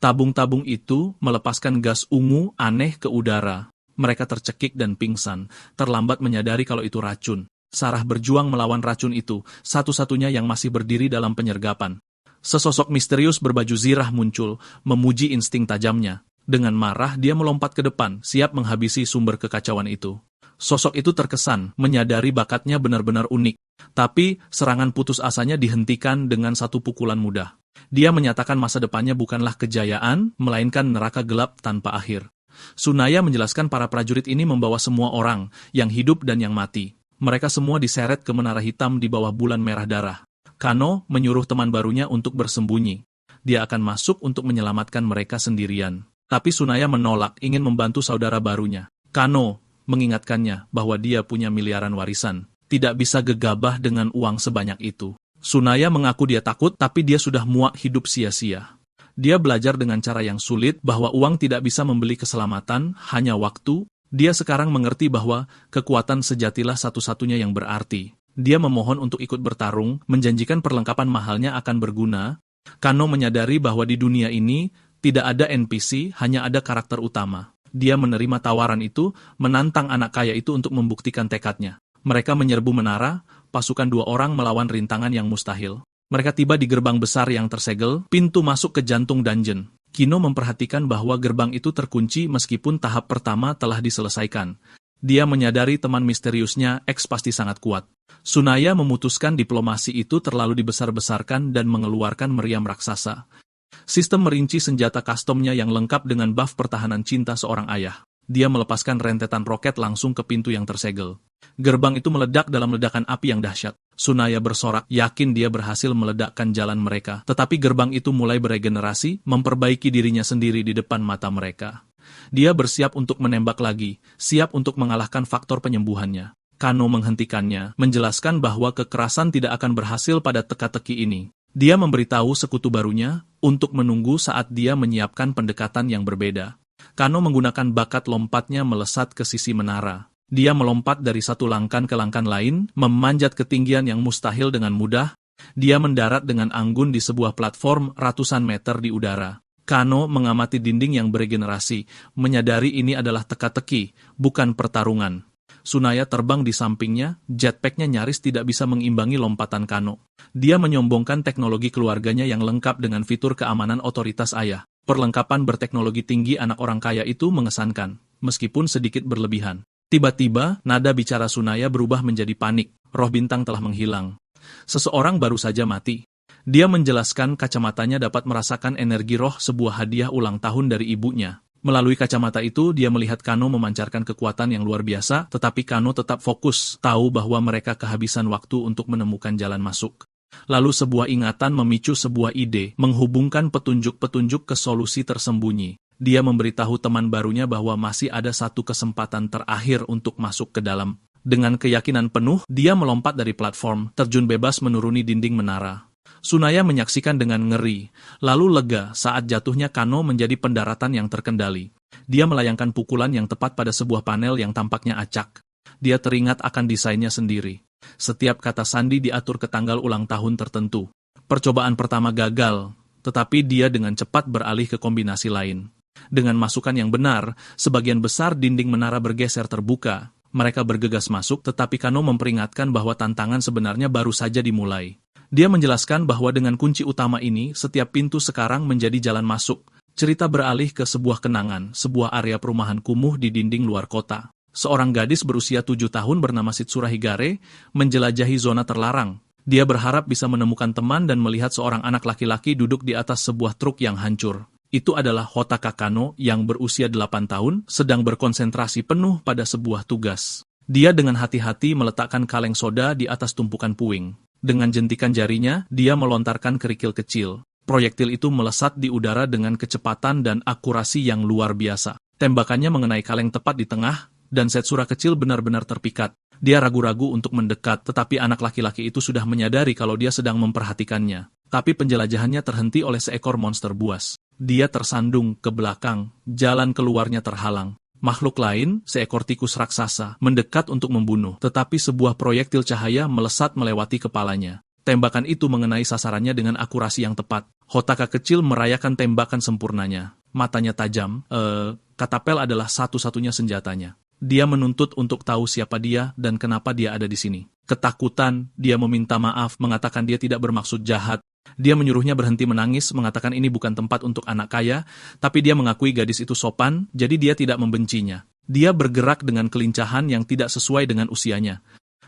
Tabung-tabung itu melepaskan gas ungu aneh ke udara. Mereka tercekik dan pingsan, terlambat menyadari kalau itu racun. Sarah berjuang melawan racun itu, satu-satunya yang masih berdiri dalam penyergapan. Sesosok misterius berbaju zirah muncul, memuji insting tajamnya. Dengan marah, dia melompat ke depan, siap menghabisi sumber kekacauan itu. Sosok itu terkesan, menyadari bakatnya benar-benar unik. Tapi, serangan putus asanya dihentikan dengan satu pukulan mudah. Dia menyatakan masa depannya bukanlah kejayaan, melainkan neraka gelap tanpa akhir. Tsunaya menjelaskan para prajurit ini membawa semua orang, yang hidup dan yang mati. Mereka semua diseret ke menara hitam di bawah bulan merah darah. Kano menyuruh teman barunya untuk bersembunyi. Dia akan masuk untuk menyelamatkan mereka sendirian. Tapi Tsunaya menolak, ingin membantu saudara barunya. Kano mengingatkannya bahwa dia punya miliaran warisan. Tidak bisa gegabah dengan uang sebanyak itu. Tsunaya mengaku dia takut, tapi dia sudah muak hidup sia-sia. Dia belajar dengan cara yang sulit bahwa uang tidak bisa membeli keselamatan, hanya waktu. Dia sekarang mengerti bahwa kekuatan sejatilah satu-satunya yang berarti. Dia memohon untuk ikut bertarung, menjanjikan perlengkapan mahalnya akan berguna. Kano menyadari bahwa di dunia ini, tidak ada NPC, hanya ada karakter utama. Dia menerima tawaran itu, menantang anak kaya itu untuk membuktikan tekadnya. Mereka menyerbu menara, pasukan 2 orang melawan rintangan yang mustahil. Mereka tiba di gerbang besar yang tersegel, pintu masuk ke jantung dungeon. Kino memperhatikan bahwa gerbang itu terkunci meskipun tahap pertama telah diselesaikan. Dia menyadari teman misteriusnya, X pasti sangat kuat. Tsunaya memutuskan diplomasi itu terlalu dibesar-besarkan dan mengeluarkan meriam raksasa. Sistem merinci senjata customnya yang lengkap dengan buff pertahanan cinta seorang ayah. Dia melepaskan rentetan roket langsung ke pintu yang tersegel. Gerbang itu meledak dalam ledakan api yang dahsyat. Tsunaya bersorak, yakin dia berhasil meledakkan jalan mereka. Tetapi gerbang itu mulai beregenerasi, memperbaiki dirinya sendiri di depan mata mereka. Dia bersiap untuk menembak lagi, siap untuk mengalahkan faktor penyembuhannya. Kano menghentikannya, menjelaskan bahwa kekerasan tidak akan berhasil pada teka-teki ini. Dia memberitahu sekutu barunya untuk menunggu saat dia menyiapkan pendekatan yang berbeda. Kano menggunakan bakat lompatnya melesat ke sisi menara. Dia melompat dari satu langkan ke langkan lain, memanjat ketinggian yang mustahil dengan mudah. Dia mendarat dengan anggun di sebuah platform ratusan meter di udara. Kano mengamati dinding yang beregenerasi, menyadari ini adalah teka-teki, bukan pertarungan. Tsunaya terbang di sampingnya, jetpacknya nyaris tidak bisa mengimbangi lompatan Kano. Dia menyombongkan teknologi keluarganya yang lengkap dengan fitur keamanan otoritas ayah. Perlengkapan berteknologi tinggi anak orang kaya itu mengesankan, meskipun sedikit berlebihan. Tiba-tiba, nada bicara Tsunaya berubah menjadi panik. Roh bintang telah menghilang. Seseorang baru saja mati. Dia menjelaskan kacamatanya dapat merasakan energi roh sebuah hadiah ulang tahun dari ibunya. Melalui kacamata itu, dia melihat Kano memancarkan kekuatan yang luar biasa, tetapi Kano tetap fokus, tahu bahwa mereka kehabisan waktu untuk menemukan jalan masuk. Lalu sebuah ingatan memicu sebuah ide, menghubungkan petunjuk-petunjuk ke solusi tersembunyi. Dia memberitahu teman barunya bahwa masih ada satu kesempatan terakhir untuk masuk ke dalam. Dengan keyakinan penuh, dia melompat dari platform, terjun bebas menuruni dinding menara. Tsunaya menyaksikan dengan ngeri, lalu lega saat jatuhnya Kano menjadi pendaratan yang terkendali. Dia melayangkan pukulan yang tepat pada sebuah panel yang tampaknya acak. Dia teringat akan desainnya sendiri. Setiap kata sandi diatur ke tanggal ulang tahun tertentu. Percobaan pertama gagal, tetapi dia dengan cepat beralih ke kombinasi lain. Dengan masukan yang benar, sebagian besar dinding menara bergeser terbuka. Mereka bergegas masuk, tetapi Kano memperingatkan bahwa tantangan sebenarnya baru saja dimulai. Dia menjelaskan bahwa dengan kunci utama ini, setiap pintu sekarang menjadi jalan masuk. Cerita beralih ke sebuah kenangan, sebuah area perumahan kumuh di dinding luar kota. Seorang gadis berusia 7 tahun bernama Shitsura Higare menjelajahi zona terlarang. Dia berharap bisa menemukan teman dan melihat seorang anak laki-laki duduk di atas sebuah truk yang hancur. Itu adalah Hotaka Kano yang berusia 8 tahun, sedang berkonsentrasi penuh pada sebuah tugas. Dia dengan hati-hati meletakkan kaleng soda di atas tumpukan puing. Dengan jentikan jarinya, dia melontarkan kerikil kecil. Proyektil itu melesat di udara dengan kecepatan dan akurasi yang luar biasa. Tembakannya mengenai kaleng tepat di tengah, dan Shitsura kecil benar-benar terpikat. Dia ragu-ragu untuk mendekat, tetapi anak laki-laki itu sudah menyadari kalau dia sedang memperhatikannya. Tapi penjelajahannya terhenti oleh seekor monster buas. Dia tersandung ke belakang, jalan keluarnya terhalang. Makhluk lain, seekor tikus raksasa, mendekat untuk membunuh, tetapi sebuah proyektil cahaya melesat melewati kepalanya. Tembakan itu mengenai sasarannya dengan akurasi yang tepat. Hotaka kecil merayakan tembakan sempurnanya. Matanya tajam, katapel adalah satu-satunya senjatanya. Dia menuntut untuk tahu siapa dia dan kenapa dia ada di sini. Ketakutan, dia meminta maaf, mengatakan dia tidak bermaksud jahat. Dia menyuruhnya berhenti menangis, mengatakan ini bukan tempat untuk anak kaya, tapi dia mengakui gadis itu sopan, jadi dia tidak membencinya. Dia bergerak dengan kelincahan yang tidak sesuai dengan usianya.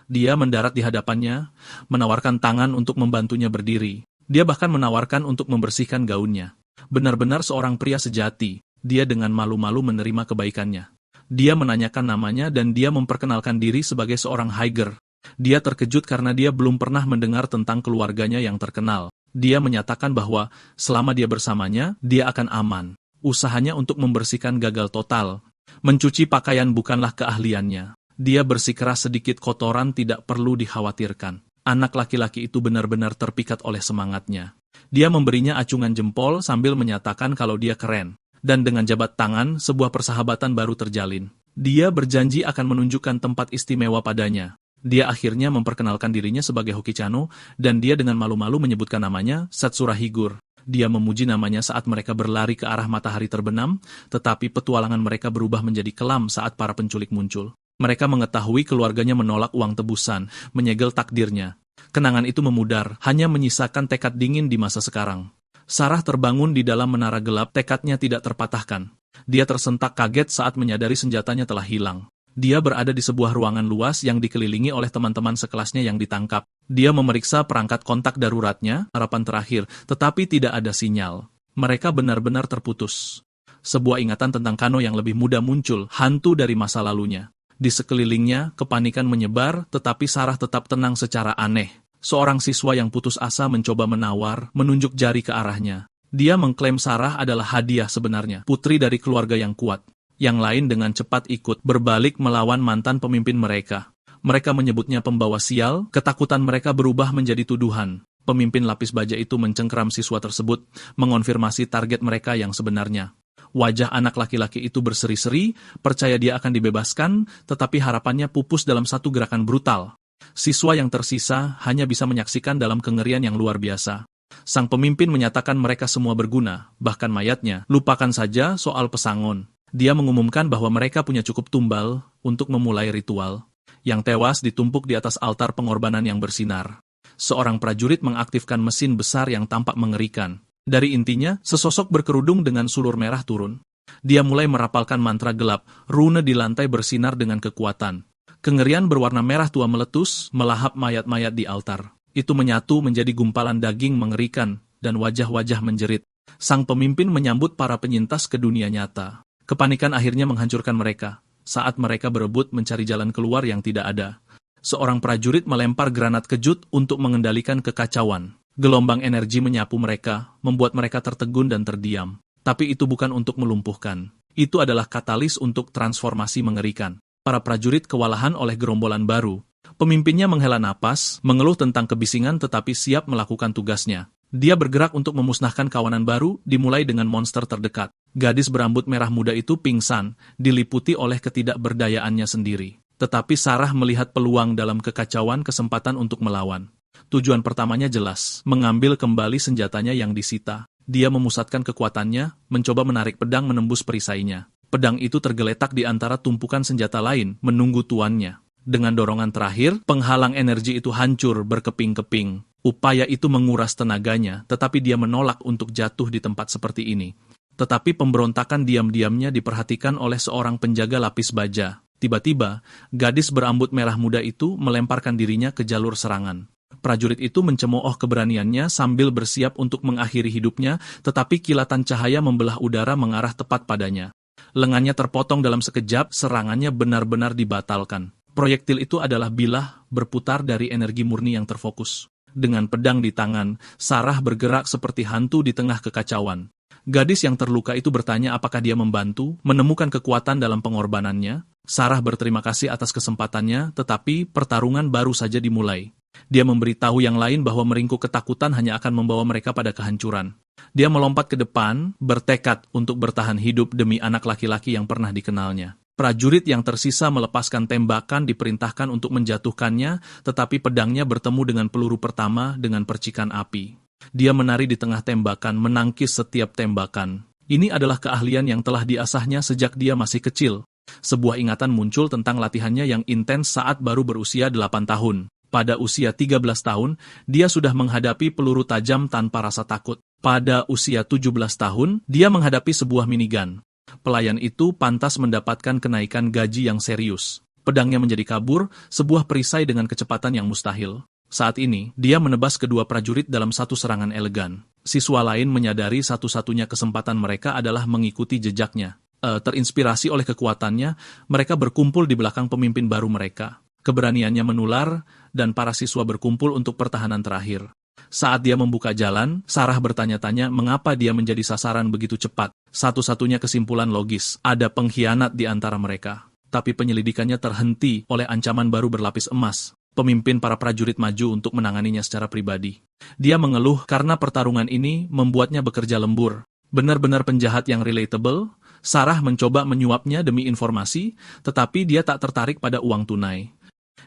Dia mendarat di hadapannya, menawarkan tangan untuk membantunya berdiri. Dia bahkan menawarkan untuk membersihkan gaunnya. Benar-benar seorang pria sejati. Dia dengan malu-malu menerima kebaikannya. Dia menanyakan namanya dan dia memperkenalkan diri sebagai seorang Higer. Dia terkejut karena dia belum pernah mendengar tentang keluarganya yang terkenal. Dia menyatakan bahwa selama dia bersamanya, dia akan aman. Usahanya untuk membersihkan gagal total. Mencuci pakaian bukanlah keahliannya. Dia bersikeras sedikit kotoran tidak perlu dikhawatirkan. Anak laki-laki itu benar-benar terpikat oleh semangatnya. Dia memberinya acungan jempol sambil menyatakan kalau dia keren. Dan dengan jabat tangan, sebuah persahabatan baru terjalin. Dia berjanji akan menunjukkan tempat istimewa padanya. Dia akhirnya memperkenalkan dirinya sebagai Hokichano, dan dia dengan malu-malu menyebutkan namanya Shitsura Higur. Dia memuji namanya saat mereka berlari ke arah matahari terbenam, tetapi petualangan mereka berubah menjadi kelam saat para penculik muncul. Mereka mengetahui keluarganya menolak uang tebusan, menyegel takdirnya. Kenangan itu memudar, hanya menyisakan tekad dingin di masa sekarang. Sarah terbangun di dalam menara gelap, tekadnya tidak terpatahkan. Dia tersentak kaget saat menyadari senjatanya telah hilang. Dia berada di sebuah ruangan luas yang dikelilingi oleh teman-teman sekelasnya yang ditangkap. Dia memeriksa perangkat kontak daruratnya, harapan terakhir, tetapi tidak ada sinyal. Mereka benar-benar terputus. Sebuah ingatan tentang Kano yang lebih muda muncul, hantu dari masa lalunya. Di sekelilingnya, kepanikan menyebar, tetapi Sarah tetap tenang secara aneh. Seorang siswa yang putus asa mencoba menawar, menunjuk jari ke arahnya. Dia mengklaim Sarah adalah hadiah sebenarnya, putri dari keluarga yang kuat. Yang lain dengan cepat ikut berbalik melawan mantan pemimpin mereka. Mereka menyebutnya pembawa sial, ketakutan mereka berubah menjadi tuduhan. Pemimpin lapis baja itu mencengkeram siswa tersebut, mengonfirmasi target mereka yang sebenarnya. Wajah anak laki-laki itu berseri-seri, percaya dia akan dibebaskan, tetapi harapannya pupus dalam satu gerakan brutal. Siswa yang tersisa hanya bisa menyaksikan dalam kengerian yang luar biasa. Sang pemimpin menyatakan mereka semua berguna, bahkan mayatnya. Lupakan saja soal pesangon. Dia mengumumkan bahwa mereka punya cukup tumbal untuk memulai ritual. Yang tewas ditumpuk di atas altar pengorbanan yang bersinar. Seorang prajurit mengaktifkan mesin besar yang tampak mengerikan. Dari intinya, sesosok berkerudung dengan sulur merah turun. Dia mulai merapalkan mantra gelap, rune di lantai bersinar dengan kekuatan. Kengerian berwarna merah tua meletus, melahap mayat-mayat di altar. Itu menyatu menjadi gumpalan daging mengerikan, dan wajah-wajah menjerit. Sang pemimpin menyambut para penyintas ke dunia nyata. Kepanikan akhirnya menghancurkan mereka, saat mereka berebut mencari jalan keluar yang tidak ada. Seorang prajurit melempar granat kejut untuk mengendalikan kekacauan. Gelombang energi menyapu mereka, membuat mereka tertegun dan terdiam. Tapi itu bukan untuk melumpuhkan. Itu adalah katalis untuk transformasi mengerikan. Para prajurit kewalahan oleh gerombolan baru. Pemimpinnya menghela napas, mengeluh tentang kebisingan tetapi siap melakukan tugasnya. Dia bergerak untuk memusnahkan kawanan baru, dimulai dengan monster terdekat. Gadis berambut merah muda itu pingsan, diliputi oleh ketidakberdayaannya sendiri. Tetapi Sarah melihat peluang dalam kekacauan kesempatan untuk melawan. Tujuan pertamanya jelas, mengambil kembali senjatanya yang disita. Dia memusatkan kekuatannya, mencoba menarik pedang menembus perisainya. Pedang itu tergeletak di antara tumpukan senjata lain, menunggu tuannya. Dengan dorongan terakhir, penghalang energi itu hancur berkeping-keping. Upaya itu menguras tenaganya, tetapi dia menolak untuk jatuh di tempat seperti ini. Tetapi pemberontakan diam-diamnya diperhatikan oleh seorang penjaga lapis baja. Tiba-tiba, gadis berambut merah muda itu melemparkan dirinya ke jalur serangan. Prajurit itu mencemooh keberaniannya sambil bersiap untuk mengakhiri hidupnya, tetapi kilatan cahaya membelah udara mengarah tepat padanya. Lengannya terpotong dalam sekejap, serangannya benar-benar dibatalkan. Proyektil itu adalah bilah berputar dari energi murni yang terfokus. Dengan pedang di tangan, Sarah bergerak seperti hantu di tengah kekacauan. Gadis yang terluka itu bertanya apakah dia membantu menemukan kekuatan dalam pengorbanannya. Sarah berterima kasih atas kesempatannya, tetapi pertarungan baru saja dimulai. Dia memberitahu yang lain bahwa meringkuk ketakutan hanya akan membawa mereka pada kehancuran. Dia melompat ke depan, bertekad untuk bertahan hidup demi anak laki-laki yang pernah dikenalnya. Prajurit yang tersisa melepaskan tembakan diperintahkan untuk menjatuhkannya, tetapi pedangnya bertemu dengan peluru pertama dengan percikan api. Dia menari di tengah tembakan, menangkis setiap tembakan. Ini adalah keahlian yang telah diasahnya sejak dia masih kecil. Sebuah ingatan muncul tentang latihannya yang intens saat baru berusia 8 tahun. Pada usia 13 tahun, dia sudah menghadapi peluru tajam tanpa rasa takut. Pada usia 17 tahun, dia menghadapi sebuah minigun. Pelayan itu pantas mendapatkan kenaikan gaji yang serius. Pedangnya menjadi kabur, sebuah perisai dengan kecepatan yang mustahil. Saat ini, dia menebas kedua prajurit dalam satu serangan elegan. Siswa lain menyadari satu-satunya kesempatan mereka adalah mengikuti jejaknya. Terinspirasi oleh kekuatannya, mereka berkumpul di belakang pemimpin baru mereka. Keberaniannya menular, dan para siswa berkumpul untuk pertahanan terakhir. Saat dia membuka jalan, Sarah bertanya-tanya mengapa dia menjadi sasaran begitu cepat. Satu-satunya kesimpulan logis, ada pengkhianat di antara mereka. Tapi penyelidikannya terhenti oleh ancaman baru berlapis emas. Pemimpin para prajurit maju untuk menanganinya secara pribadi. Dia mengeluh karena pertarungan ini membuatnya bekerja lembur. Benar-benar penjahat yang relatable. Sarah mencoba menyuapnya demi informasi, tetapi dia tak tertarik pada uang tunai.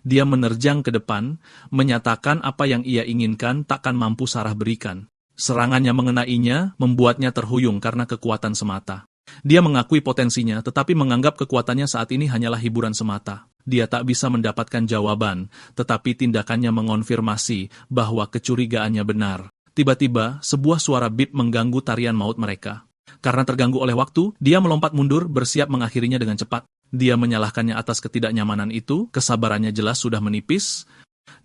Dia menerjang ke depan, menyatakan apa yang ia inginkan takkan mampu Sarah berikan. Serangannya mengenainya, membuatnya terhuyung karena kekuatan semata. Dia mengakui potensinya, tetapi menganggap kekuatannya saat ini hanyalah hiburan semata. Dia tak bisa mendapatkan jawaban, tetapi tindakannya mengonfirmasi bahwa kecurigaannya benar. Tiba-tiba, sebuah suara bip mengganggu tarian maut mereka. Karena terganggu oleh waktu, dia melompat mundur, bersiap mengakhirinya dengan cepat. Dia menyalahkannya atas ketidaknyamanan itu, kesabarannya jelas sudah menipis.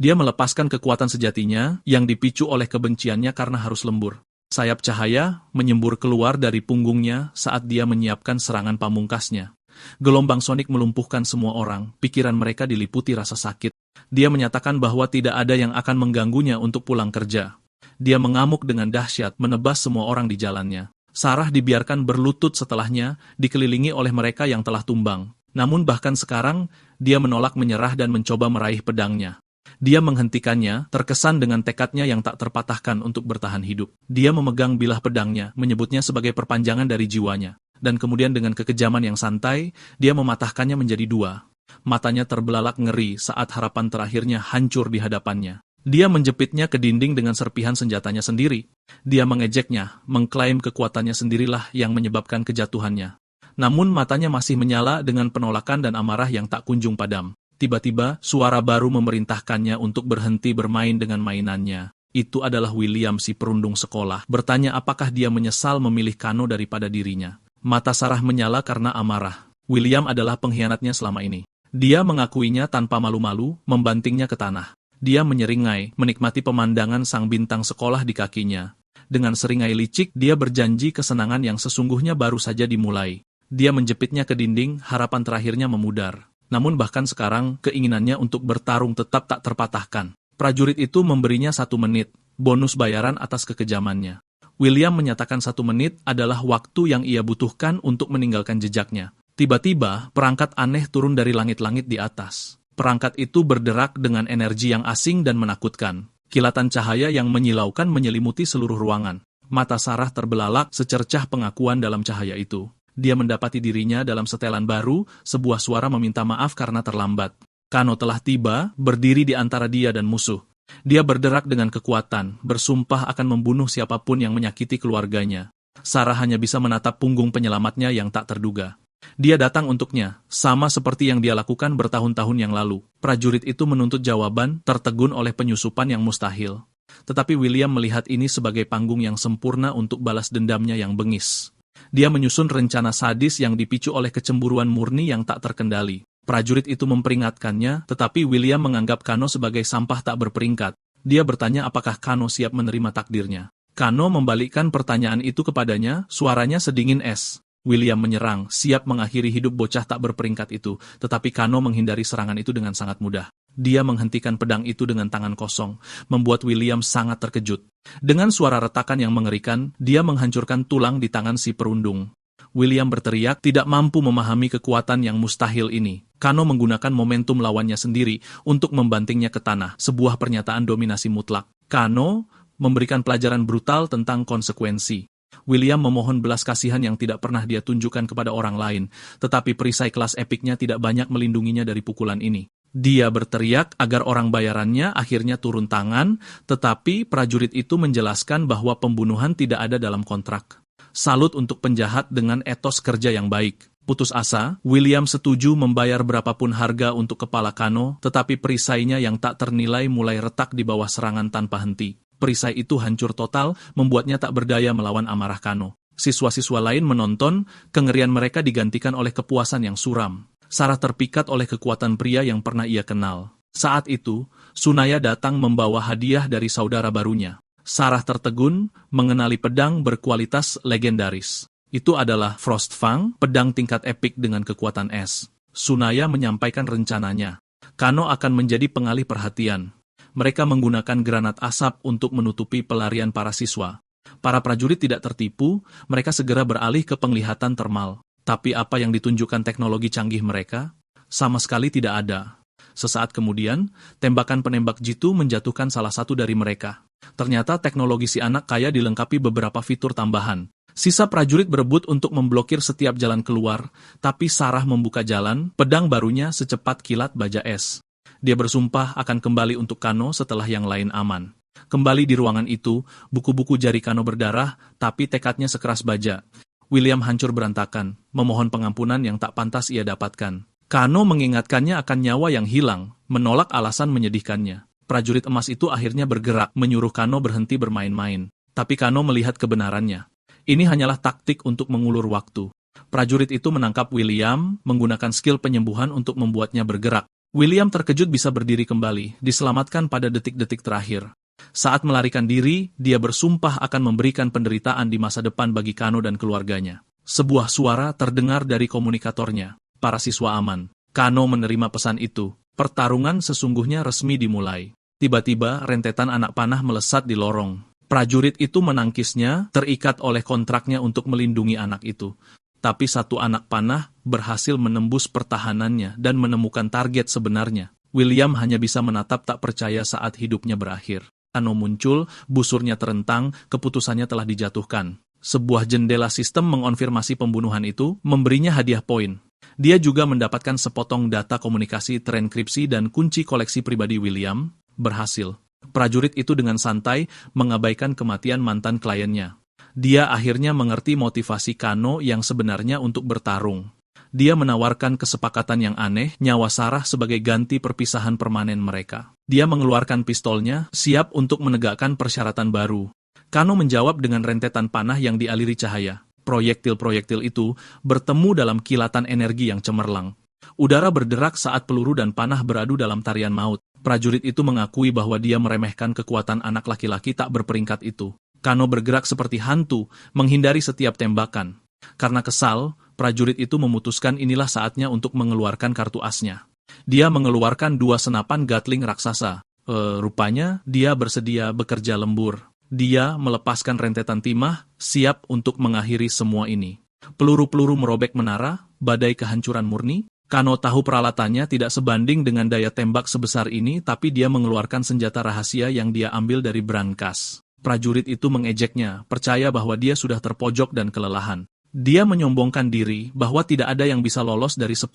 Dia melepaskan kekuatan sejatinya, yang dipicu oleh kebenciannya karena harus lembur. Sayap cahaya menyembur keluar dari punggungnya saat dia menyiapkan serangan pamungkasnya. Gelombang sonik melumpuhkan semua orang, pikiran mereka diliputi rasa sakit. Dia menyatakan bahwa tidak ada yang akan mengganggunya untuk pulang kerja. Dia mengamuk dengan dahsyat, menebas semua orang di jalannya. Sarah dibiarkan berlutut setelahnya, dikelilingi oleh mereka yang telah tumbang. Namun bahkan sekarang, dia menolak menyerah dan mencoba meraih pedangnya. Dia menghentikannya, terkesan dengan tekadnya yang tak terpatahkan untuk bertahan hidup. Dia memegang bilah pedangnya, menyebutnya sebagai perpanjangan dari jiwanya. Dan kemudian dengan kekejaman yang santai, dia mematahkannya menjadi dua. Matanya terbelalak ngeri saat harapan terakhirnya hancur di hadapannya. Dia menjepitnya ke dinding dengan serpihan senjatanya sendiri. Dia mengejeknya, mengklaim kekuatannya sendirilah yang menyebabkan kejatuhannya. Namun matanya masih menyala dengan penolakan dan amarah yang tak kunjung padam. Tiba-tiba, suara baru memerintahkannya untuk berhenti bermain dengan mainannya. Itu adalah William, si perundung sekolah, bertanya apakah dia menyesal memilih Kano daripada dirinya. Mata Sarah menyala karena amarah. William adalah pengkhianatnya selama ini. Dia mengakuinya tanpa malu-malu, membantingnya ke tanah. Dia menyeringai, menikmati pemandangan sang bintang sekolah di kakinya. Dengan seringai licik, dia berjanji kesenangan yang sesungguhnya baru saja dimulai. Dia menjepitnya ke dinding, harapan terakhirnya memudar. Namun bahkan sekarang, keinginannya untuk bertarung tetap tak terpatahkan. Prajurit itu memberinya 1 menit, bonus bayaran atas kekejamannya. William menyatakan 1 menit adalah waktu yang ia butuhkan untuk meninggalkan jejaknya. Tiba-tiba, perangkat aneh turun dari langit-langit di atas. Perangkat itu berderak dengan energi yang asing dan menakutkan. Kilatan cahaya yang menyilaukan menyelimuti seluruh ruangan. Mata Sarah terbelalak secercah pengakuan dalam cahaya itu. Dia mendapati dirinya dalam setelan baru, sebuah suara meminta maaf karena terlambat. Kano telah tiba, berdiri di antara dia dan musuh. Dia berderak dengan kekuatan, bersumpah akan membunuh siapapun yang menyakiti keluarganya. Sarah hanya bisa menatap punggung penyelamatnya yang tak terduga. Dia datang untuknya, sama seperti yang dia lakukan bertahun-tahun yang lalu. Prajurit itu menuntut jawaban, tertegun oleh penyusupan yang mustahil. Tetapi William melihat ini sebagai panggung yang sempurna untuk balas dendamnya yang bengis. Dia menyusun rencana sadis yang dipicu oleh kecemburuan murni yang tak terkendali. Prajurit itu memperingatkannya, tetapi William menganggap Kano sebagai sampah tak berperingkat. Dia bertanya apakah Kano siap menerima takdirnya. Kano membalikkan pertanyaan itu kepadanya, suaranya sedingin es. William menyerang, siap mengakhiri hidup bocah tak berperingkat itu, tetapi Kano menghindari serangan itu dengan sangat mudah. Dia menghentikan pedang itu dengan tangan kosong, membuat William sangat terkejut. Dengan suara retakan yang mengerikan, dia menghancurkan tulang di tangan si perundung. William berteriak, tidak mampu memahami kekuatan yang mustahil ini. Kano menggunakan momentum lawannya sendiri untuk membantingnya ke tanah, sebuah pernyataan dominasi mutlak. Kano memberikan pelajaran brutal tentang konsekuensi. William memohon belas kasihan yang tidak pernah dia tunjukkan kepada orang lain, tetapi perisai kelas epiknya tidak banyak melindunginya dari pukulan ini. Dia berteriak agar orang bayarannya akhirnya turun tangan, tetapi prajurit itu menjelaskan bahwa pembunuhan tidak ada dalam kontrak. Salut untuk penjahat dengan etos kerja yang baik. Putus asa, William setuju membayar berapapun harga untuk kepala Kano, tetapi perisainya yang tak ternilai mulai retak di bawah serangan tanpa henti. Perisai itu hancur total, membuatnya tak berdaya melawan amarah Kano. Siswa-siswa lain menonton, kengerian mereka digantikan oleh kepuasan yang suram. Sarah terpikat oleh kekuatan pria yang pernah ia kenal. Saat itu, Sunaya datang membawa hadiah dari saudara barunya. Sarah tertegun, mengenali pedang berkualitas legendaris. Itu adalah Frostfang, pedang tingkat epik dengan kekuatan es. Sunaya menyampaikan rencananya. Kano akan menjadi pengalih perhatian. Mereka menggunakan granat asap untuk menutupi pelarian para siswa. Para prajurit tidak tertipu, mereka segera beralih ke penglihatan termal. Tapi apa yang ditunjukkan teknologi canggih mereka? Sama sekali tidak ada. Sesaat kemudian, tembakan penembak jitu menjatuhkan salah satu dari mereka. Ternyata teknologi si anak kaya dilengkapi beberapa fitur tambahan. Sisa prajurit berebut untuk memblokir setiap jalan keluar, tapi Sarah membuka jalan, pedang barunya secepat kilat baja es. Dia bersumpah akan kembali untuk Kano setelah yang lain aman. Kembali di ruangan itu, buku-buku jari Kano berdarah, tapi tekadnya sekeras baja. William hancur berantakan, memohon pengampunan yang tak pantas ia dapatkan. Kano mengingatkannya akan nyawa yang hilang, menolak alasan menyedihkannya. Prajurit emas itu akhirnya bergerak, menyuruh Kano berhenti bermain-main. Tapi Kano melihat kebenarannya. Ini hanyalah taktik untuk mengulur waktu. Prajurit itu menangkap William, menggunakan skill penyembuhan untuk membuatnya bergerak. William terkejut bisa berdiri kembali, diselamatkan pada detik-detik terakhir. Saat melarikan diri, dia bersumpah akan memberikan penderitaan di masa depan bagi Kano dan keluarganya. Sebuah suara terdengar dari komunikatornya. Para siswa aman. Kano menerima pesan itu. Pertarungan sesungguhnya resmi dimulai. Tiba-tiba, rentetan anak panah melesat di lorong. Prajurit itu menangkisnya, terikat oleh kontraknya untuk melindungi anak itu. Tapi satu anak panah berhasil menembus pertahanannya dan menemukan target sebenarnya. William hanya bisa menatap tak percaya saat hidupnya berakhir. Kano muncul, busurnya terentang, keputusannya telah dijatuhkan. Sebuah jendela sistem mengonfirmasi pembunuhan itu, memberinya hadiah poin. Dia juga mendapatkan sepotong data komunikasi terenkripsi dan kunci koleksi pribadi William. Berhasil. Prajurit itu dengan santai mengabaikan kematian mantan kliennya. Dia akhirnya mengerti motivasi Kano yang sebenarnya untuk bertarung. Dia menawarkan kesepakatan yang aneh, nyawa Sarah sebagai ganti perpisahan permanen mereka. Dia mengeluarkan pistolnya, siap untuk menegakkan persyaratan baru. Kano menjawab dengan rentetan panah yang dialiri cahaya. Proyektil-proyektil itu bertemu dalam kilatan energi yang cemerlang. Udara berderak saat peluru dan panah beradu dalam tarian maut. Prajurit itu mengakui bahwa dia meremehkan kekuatan anak laki-laki tak berperingkat itu. Kano bergerak seperti hantu, menghindari setiap tembakan. Karena kesal, prajurit itu memutuskan inilah saatnya untuk mengeluarkan kartu asnya. Dia mengeluarkan 2 senapan Gatling raksasa. Rupanya dia bersedia bekerja lembur. Dia melepaskan rentetan timah, siap untuk mengakhiri semua ini. Peluru-peluru merobek menara, badai kehancuran murni. Kano tahu peralatannya tidak sebanding dengan daya tembak sebesar ini, tapi dia mengeluarkan senjata rahasia yang dia ambil dari brankas. Prajurit itu mengejeknya, percaya bahwa dia sudah terpojok dan kelelahan. Dia menyombongkan diri bahwa tidak ada yang bisa lolos dari 10.000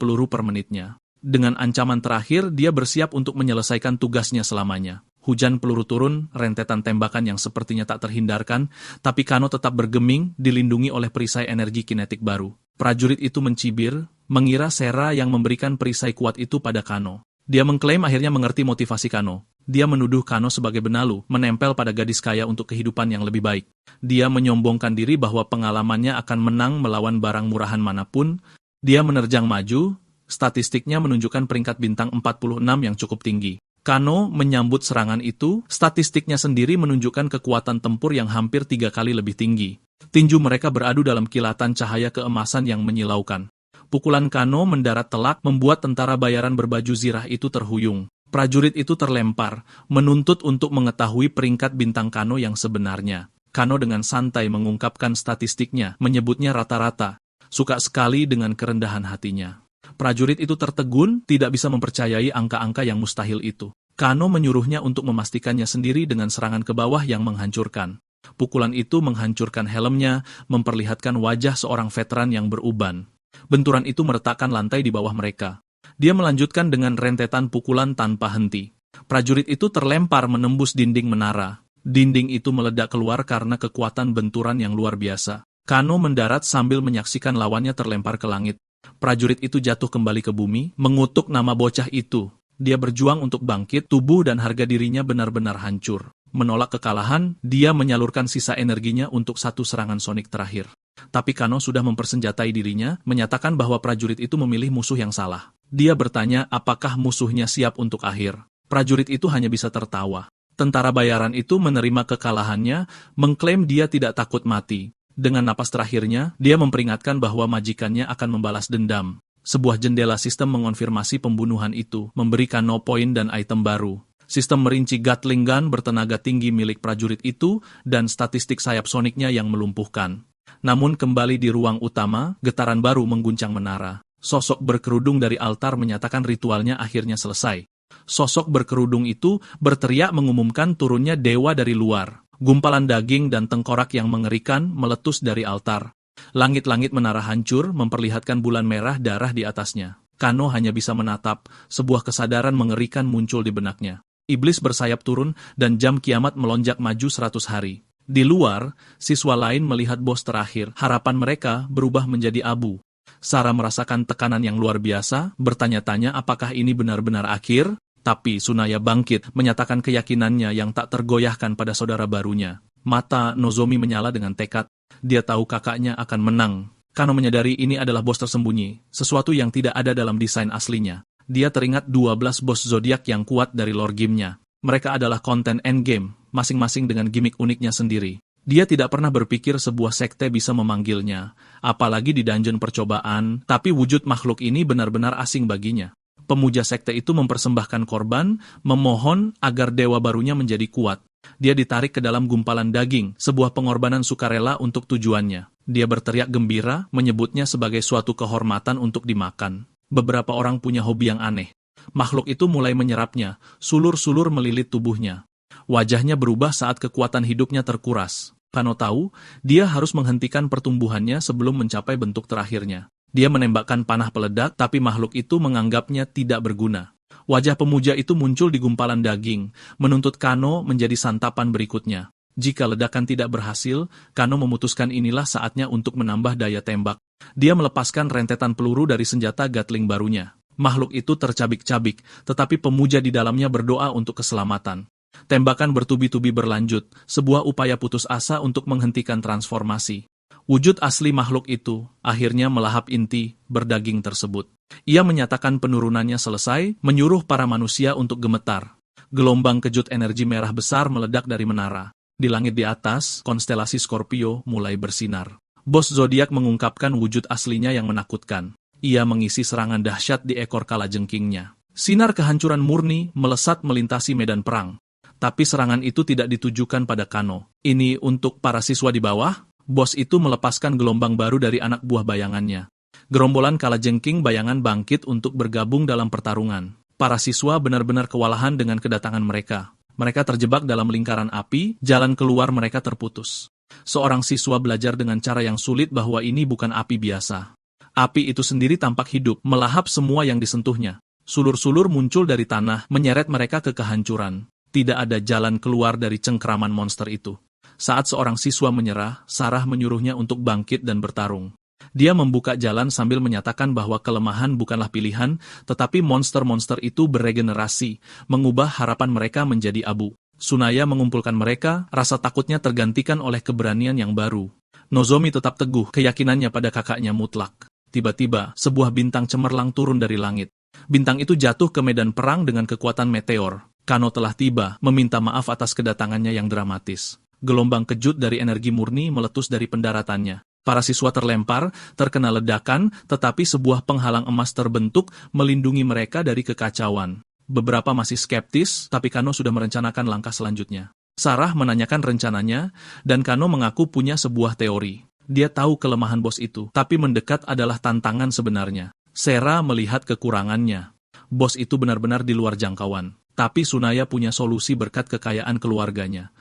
peluru per menitnya. Dengan ancaman terakhir, dia bersiap untuk menyelesaikan tugasnya selamanya. Hujan peluru turun, rentetan tembakan yang sepertinya tak terhindarkan, tapi Kano tetap bergeming, dilindungi oleh perisai energi kinetik baru. Prajurit itu mencibir, mengira Sera yang memberikan perisai kuat itu pada Kano. Dia mengklaim akhirnya mengerti motivasi Kano. Dia menuduh Kano sebagai benalu, menempel pada gadis kaya untuk kehidupan yang lebih baik. Dia menyombongkan diri bahwa pengalamannya akan menang melawan barang murahan manapun. Dia menerjang maju, statistiknya menunjukkan peringkat bintang 46 yang cukup tinggi. Kano menyambut serangan itu, statistiknya sendiri menunjukkan kekuatan tempur yang hampir 3 kali lebih tinggi. Tinju mereka beradu dalam kilatan cahaya keemasan yang menyilaukan. Pukulan Kano mendarat telak membuat tentara bayaran berbaju zirah itu terhuyung. Prajurit itu terlempar, menuntut untuk mengetahui peringkat bintang Kano yang sebenarnya. Kano dengan santai mengungkapkan statistiknya, menyebutnya rata-rata. Suka sekali dengan kerendahan hatinya. Prajurit itu tertegun, tidak bisa mempercayai angka-angka yang mustahil itu. Kano menyuruhnya untuk memastikannya sendiri dengan serangan ke bawah yang menghancurkan. Pukulan itu menghancurkan helmnya, memperlihatkan wajah seorang veteran yang beruban. Benturan itu meretakkan lantai di bawah mereka. Dia melanjutkan dengan rentetan pukulan tanpa henti. Prajurit itu terlempar menembus dinding menara. Dinding itu meledak keluar karena kekuatan benturan yang luar biasa. Kano mendarat sambil menyaksikan lawannya terlempar ke langit. Prajurit itu jatuh kembali ke bumi, mengutuk nama bocah itu. Dia berjuang untuk bangkit, tubuh dan harga dirinya benar-benar hancur. Menolak kekalahan, dia menyalurkan sisa energinya untuk satu serangan sonik terakhir. Tapi Kano sudah mempersenjatai dirinya, menyatakan bahwa prajurit itu memilih musuh yang salah. Dia bertanya apakah musuhnya siap untuk akhir. Prajurit itu hanya bisa tertawa. Tentara bayaran itu menerima kekalahannya, mengklaim dia tidak takut mati. Dengan napas terakhirnya, dia memperingatkan bahwa majikannya akan membalas dendam. Sebuah jendela sistem mengonfirmasi pembunuhan itu, memberikan no point dan item baru. Sistem merinci Gatling gun bertenaga tinggi milik prajurit itu, dan statistik sayap soniknya yang melumpuhkan. Namun kembali di ruang utama, getaran baru mengguncang menara. Sosok berkerudung dari altar menyatakan ritualnya akhirnya selesai. Sosok berkerudung itu berteriak mengumumkan turunnya dewa dari luar. Gumpalan daging dan tengkorak yang mengerikan meletus dari altar. Langit-langit menara hancur, memperlihatkan bulan merah darah di atasnya. Kano hanya bisa menatap, sebuah kesadaran mengerikan muncul di benaknya. Iblis bersayap turun, dan jam kiamat melonjak maju 100 hari. Di luar, siswa lain melihat bos terakhir. Harapan mereka berubah menjadi abu. Sarah merasakan tekanan yang luar biasa, bertanya-tanya apakah ini benar-benar akhir, tapi Tsunaya bangkit, menyatakan keyakinannya yang tak tergoyahkan pada saudara barunya. Mata Nozomi menyala dengan tekad, dia tahu kakaknya akan menang. Kano menyadari ini adalah bos tersembunyi, sesuatu yang tidak ada dalam desain aslinya. Dia teringat 12 bos zodiak yang kuat dari lore game-nya. Mereka adalah konten endgame, masing-masing dengan gimmick uniknya sendiri. Dia tidak pernah berpikir sebuah sekte bisa memanggilnya, apalagi di dungeon percobaan, tapi wujud makhluk ini benar-benar asing baginya. Pemuja sekte itu mempersembahkan korban, memohon agar dewa barunya menjadi kuat. Dia ditarik ke dalam gumpalan daging, sebuah pengorbanan sukarela untuk tujuannya. Dia berteriak gembira, menyebutnya sebagai suatu kehormatan untuk dimakan. Beberapa orang punya hobi yang aneh. Makhluk itu mulai menyerapnya, sulur-sulur melilit tubuhnya. Wajahnya berubah saat kekuatan hidupnya terkuras. Kano tahu, dia harus menghentikan pertumbuhannya sebelum mencapai bentuk terakhirnya. Dia menembakkan panah peledak, tapi makhluk itu menganggapnya tidak berguna. Wajah pemuja itu muncul di gumpalan daging, menuntut Kano menjadi santapan berikutnya. Jika ledakan tidak berhasil, Kano memutuskan inilah saatnya untuk menambah daya tembak. Dia melepaskan rentetan peluru dari senjata Gatling barunya. Makhluk itu tercabik-cabik, tetapi pemuja di dalamnya berdoa untuk keselamatan. Tembakan bertubi-tubi berlanjut, sebuah upaya putus asa untuk menghentikan transformasi. Wujud asli makhluk itu akhirnya melahap inti berdaging tersebut. Ia menyatakan penurunannya selesai, menyuruh para manusia untuk gemetar. Gelombang kejut energi merah besar meledak dari menara. Di langit di atas, konstelasi Scorpio mulai bersinar. Bos zodiak mengungkapkan wujud aslinya yang menakutkan. Ia mengisi serangan dahsyat di ekor kalajengkingnya. Sinar kehancuran murni melesat melintasi medan perang. Tapi serangan itu tidak ditujukan pada Kano. Ini untuk para siswa di bawah. Bos itu melepaskan gelombang baru dari anak buah bayangannya. Gerombolan kalajengking bayangan bangkit untuk bergabung dalam pertarungan. Para siswa benar-benar kewalahan dengan kedatangan mereka. Mereka terjebak dalam lingkaran api, jalan keluar mereka terputus. Seorang siswa belajar dengan cara yang sulit bahwa ini bukan api biasa. Api itu sendiri tampak hidup, melahap semua yang disentuhnya. Sulur-sulur muncul dari tanah, menyeret mereka ke kehancuran. Tidak ada jalan keluar dari cengkraman monster itu. Saat seorang siswa menyerah, Sarah menyuruhnya untuk bangkit dan bertarung. Dia membuka jalan sambil menyatakan bahwa kelemahan bukanlah pilihan, tetapi monster-monster itu beregenerasi, mengubah harapan mereka menjadi abu. Tsunaya mengumpulkan mereka, rasa takutnya tergantikan oleh keberanian yang baru. Nozomi tetap teguh keyakinannya pada kakaknya mutlak. Tiba-tiba, sebuah bintang cemerlang turun dari langit. Bintang itu jatuh ke medan perang dengan kekuatan meteor. Kano telah tiba, meminta maaf atas kedatangannya yang dramatis. Gelombang kejut dari energi murni meletus dari pendaratannya. Para siswa terlempar, terkena ledakan, tetapi sebuah penghalang emas terbentuk melindungi mereka dari kekacauan. Beberapa masih skeptis, tapi Kano sudah merencanakan langkah selanjutnya. Sarah menanyakan rencananya, dan Kano mengaku punya sebuah teori. Dia tahu kelemahan bos itu, tapi mendekat adalah tantangan sebenarnya. Sera melihat kekurangannya. Bos itu benar-benar di luar jangkauan. Tapi Tsunaya punya solusi berkat kekayaan keluarganya.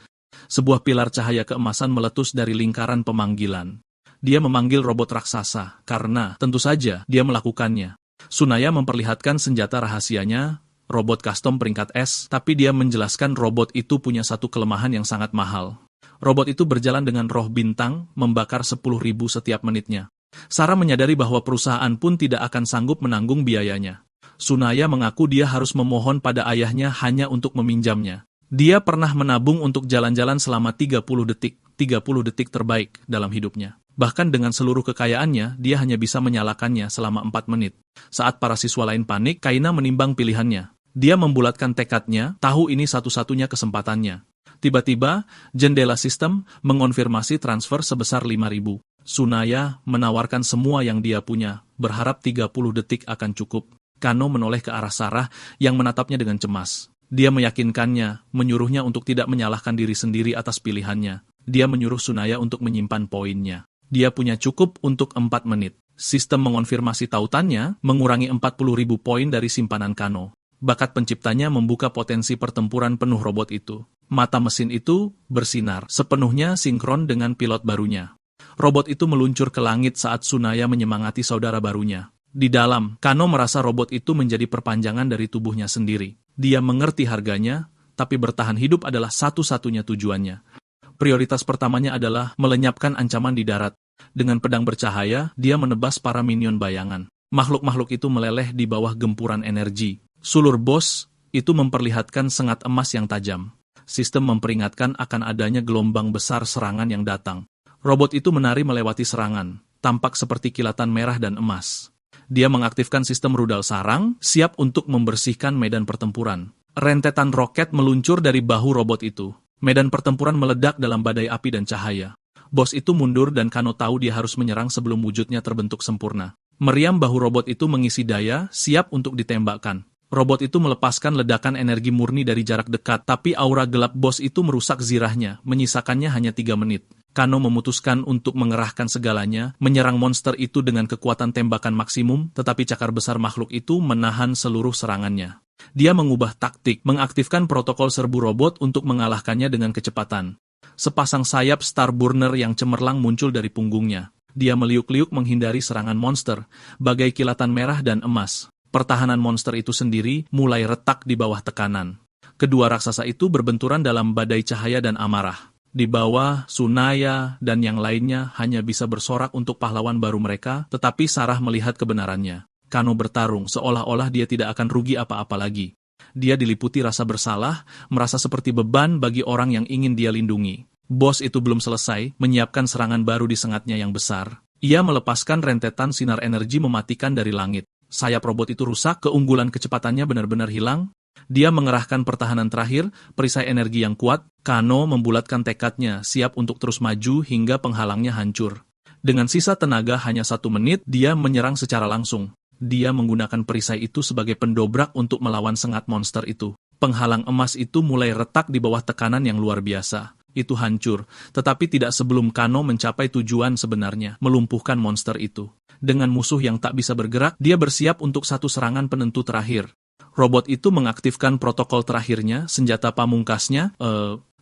Sebuah pilar cahaya keemasan meletus dari lingkaran pemanggilan. Dia memanggil robot raksasa, karena tentu saja dia melakukannya. Tsunaya memperlihatkan senjata rahasianya, robot custom peringkat S, tapi dia menjelaskan robot itu punya satu kelemahan yang sangat mahal. Robot itu berjalan dengan roh bintang, membakar 10.000 setiap menitnya. Sarah menyadari bahwa perusahaan pun tidak akan sanggup menanggung biayanya. Tsunaya mengaku dia harus memohon pada ayahnya hanya untuk meminjamnya. Dia pernah menabung untuk jalan-jalan selama 30 detik terbaik dalam hidupnya. Bahkan dengan seluruh kekayaannya, dia hanya bisa menyalakannya selama 4 menit. Saat para siswa lain panik, Kaina menimbang pilihannya. Dia membulatkan tekadnya, tahu ini satu-satunya kesempatannya. Tiba-tiba, jendela sistem mengonfirmasi transfer sebesar 5.000. Tsunaya menawarkan semua yang dia punya, berharap 30 detik akan cukup. Kano menoleh ke arah Sarah yang menatapnya dengan cemas. Dia meyakinkannya, menyuruhnya untuk tidak menyalahkan diri sendiri atas pilihannya. Dia menyuruh Tsunaya untuk menyimpan poinnya. Dia punya cukup untuk 4 menit. Sistem mengonfirmasi tautannya, mengurangi 40.000 poin dari simpanan Kano. Bakat penciptanya membuka potensi pertempuran penuh robot itu. Mata mesin itu bersinar, sepenuhnya sinkron dengan pilot barunya. Robot itu meluncur ke langit saat Tsunaya menyemangati saudara barunya. Di dalam, Kano merasa robot itu menjadi perpanjangan dari tubuhnya sendiri. Dia mengerti harganya, tapi bertahan hidup adalah satu-satunya tujuannya. Prioritas pertamanya adalah melenyapkan ancaman di darat. Dengan pedang bercahaya, dia menebas para minion bayangan. Makhluk-makhluk itu meleleh di bawah gempuran energi. Sulur bos itu memperlihatkan sengat emas yang tajam. Sistem memperingatkan akan adanya gelombang besar serangan yang datang. Robot itu menari melewati serangan, tampak seperti kilatan merah dan emas. Dia mengaktifkan sistem rudal sarang, siap untuk membersihkan medan pertempuran. Rentetan roket meluncur dari bahu robot itu. Medan pertempuran meledak dalam badai api dan cahaya. Bos itu mundur dan Kano tahu dia harus menyerang sebelum wujudnya terbentuk sempurna. Meriam bahu robot itu mengisi daya, siap untuk ditembakkan. Robot itu melepaskan ledakan energi murni dari jarak dekat, tapi aura gelap bos itu merusak zirahnya, menyisakannya hanya 3 menit. Kano memutuskan untuk mengerahkan segalanya, menyerang monster itu dengan kekuatan tembakan maksimum, tetapi cakar besar makhluk itu menahan seluruh serangannya. Dia mengubah taktik, mengaktifkan protokol serbu robot untuk mengalahkannya dengan kecepatan. Sepasang sayap Starburner yang cemerlang muncul dari punggungnya. Dia meliuk-liuk menghindari serangan monster, bagai kilatan merah dan emas. Pertahanan monster itu sendiri mulai retak di bawah tekanan. Kedua raksasa itu berbenturan dalam badai cahaya dan amarah. Di bawah, Tsunaya dan yang lainnya hanya bisa bersorak untuk pahlawan baru mereka, tetapi Sarah melihat kebenarannya. Kano bertarung seolah-olah dia tidak akan rugi apa-apa lagi. Dia diliputi rasa bersalah, merasa seperti beban bagi orang yang ingin dia lindungi. Bos itu belum selesai, menyiapkan serangan baru di sengatnya yang besar. Ia melepaskan rentetan sinar energi mematikan dari langit. Sayap robot itu rusak, keunggulan kecepatannya benar-benar hilang. Dia mengerahkan pertahanan terakhir, perisai energi yang kuat. Kano membulatkan tekadnya, siap untuk terus maju hingga penghalangnya hancur. Dengan sisa tenaga hanya 1 menit, dia menyerang secara langsung. Dia menggunakan perisai itu sebagai pendobrak untuk melawan sengat monster itu. Penghalang emas itu mulai retak di bawah tekanan yang luar biasa. Itu hancur, tetapi tidak sebelum Kano mencapai tujuan sebenarnya, melumpuhkan monster itu. Dengan musuh yang tak bisa bergerak, dia bersiap untuk satu serangan penentu terakhir. Robot itu mengaktifkan protokol terakhirnya, senjata pamungkasnya,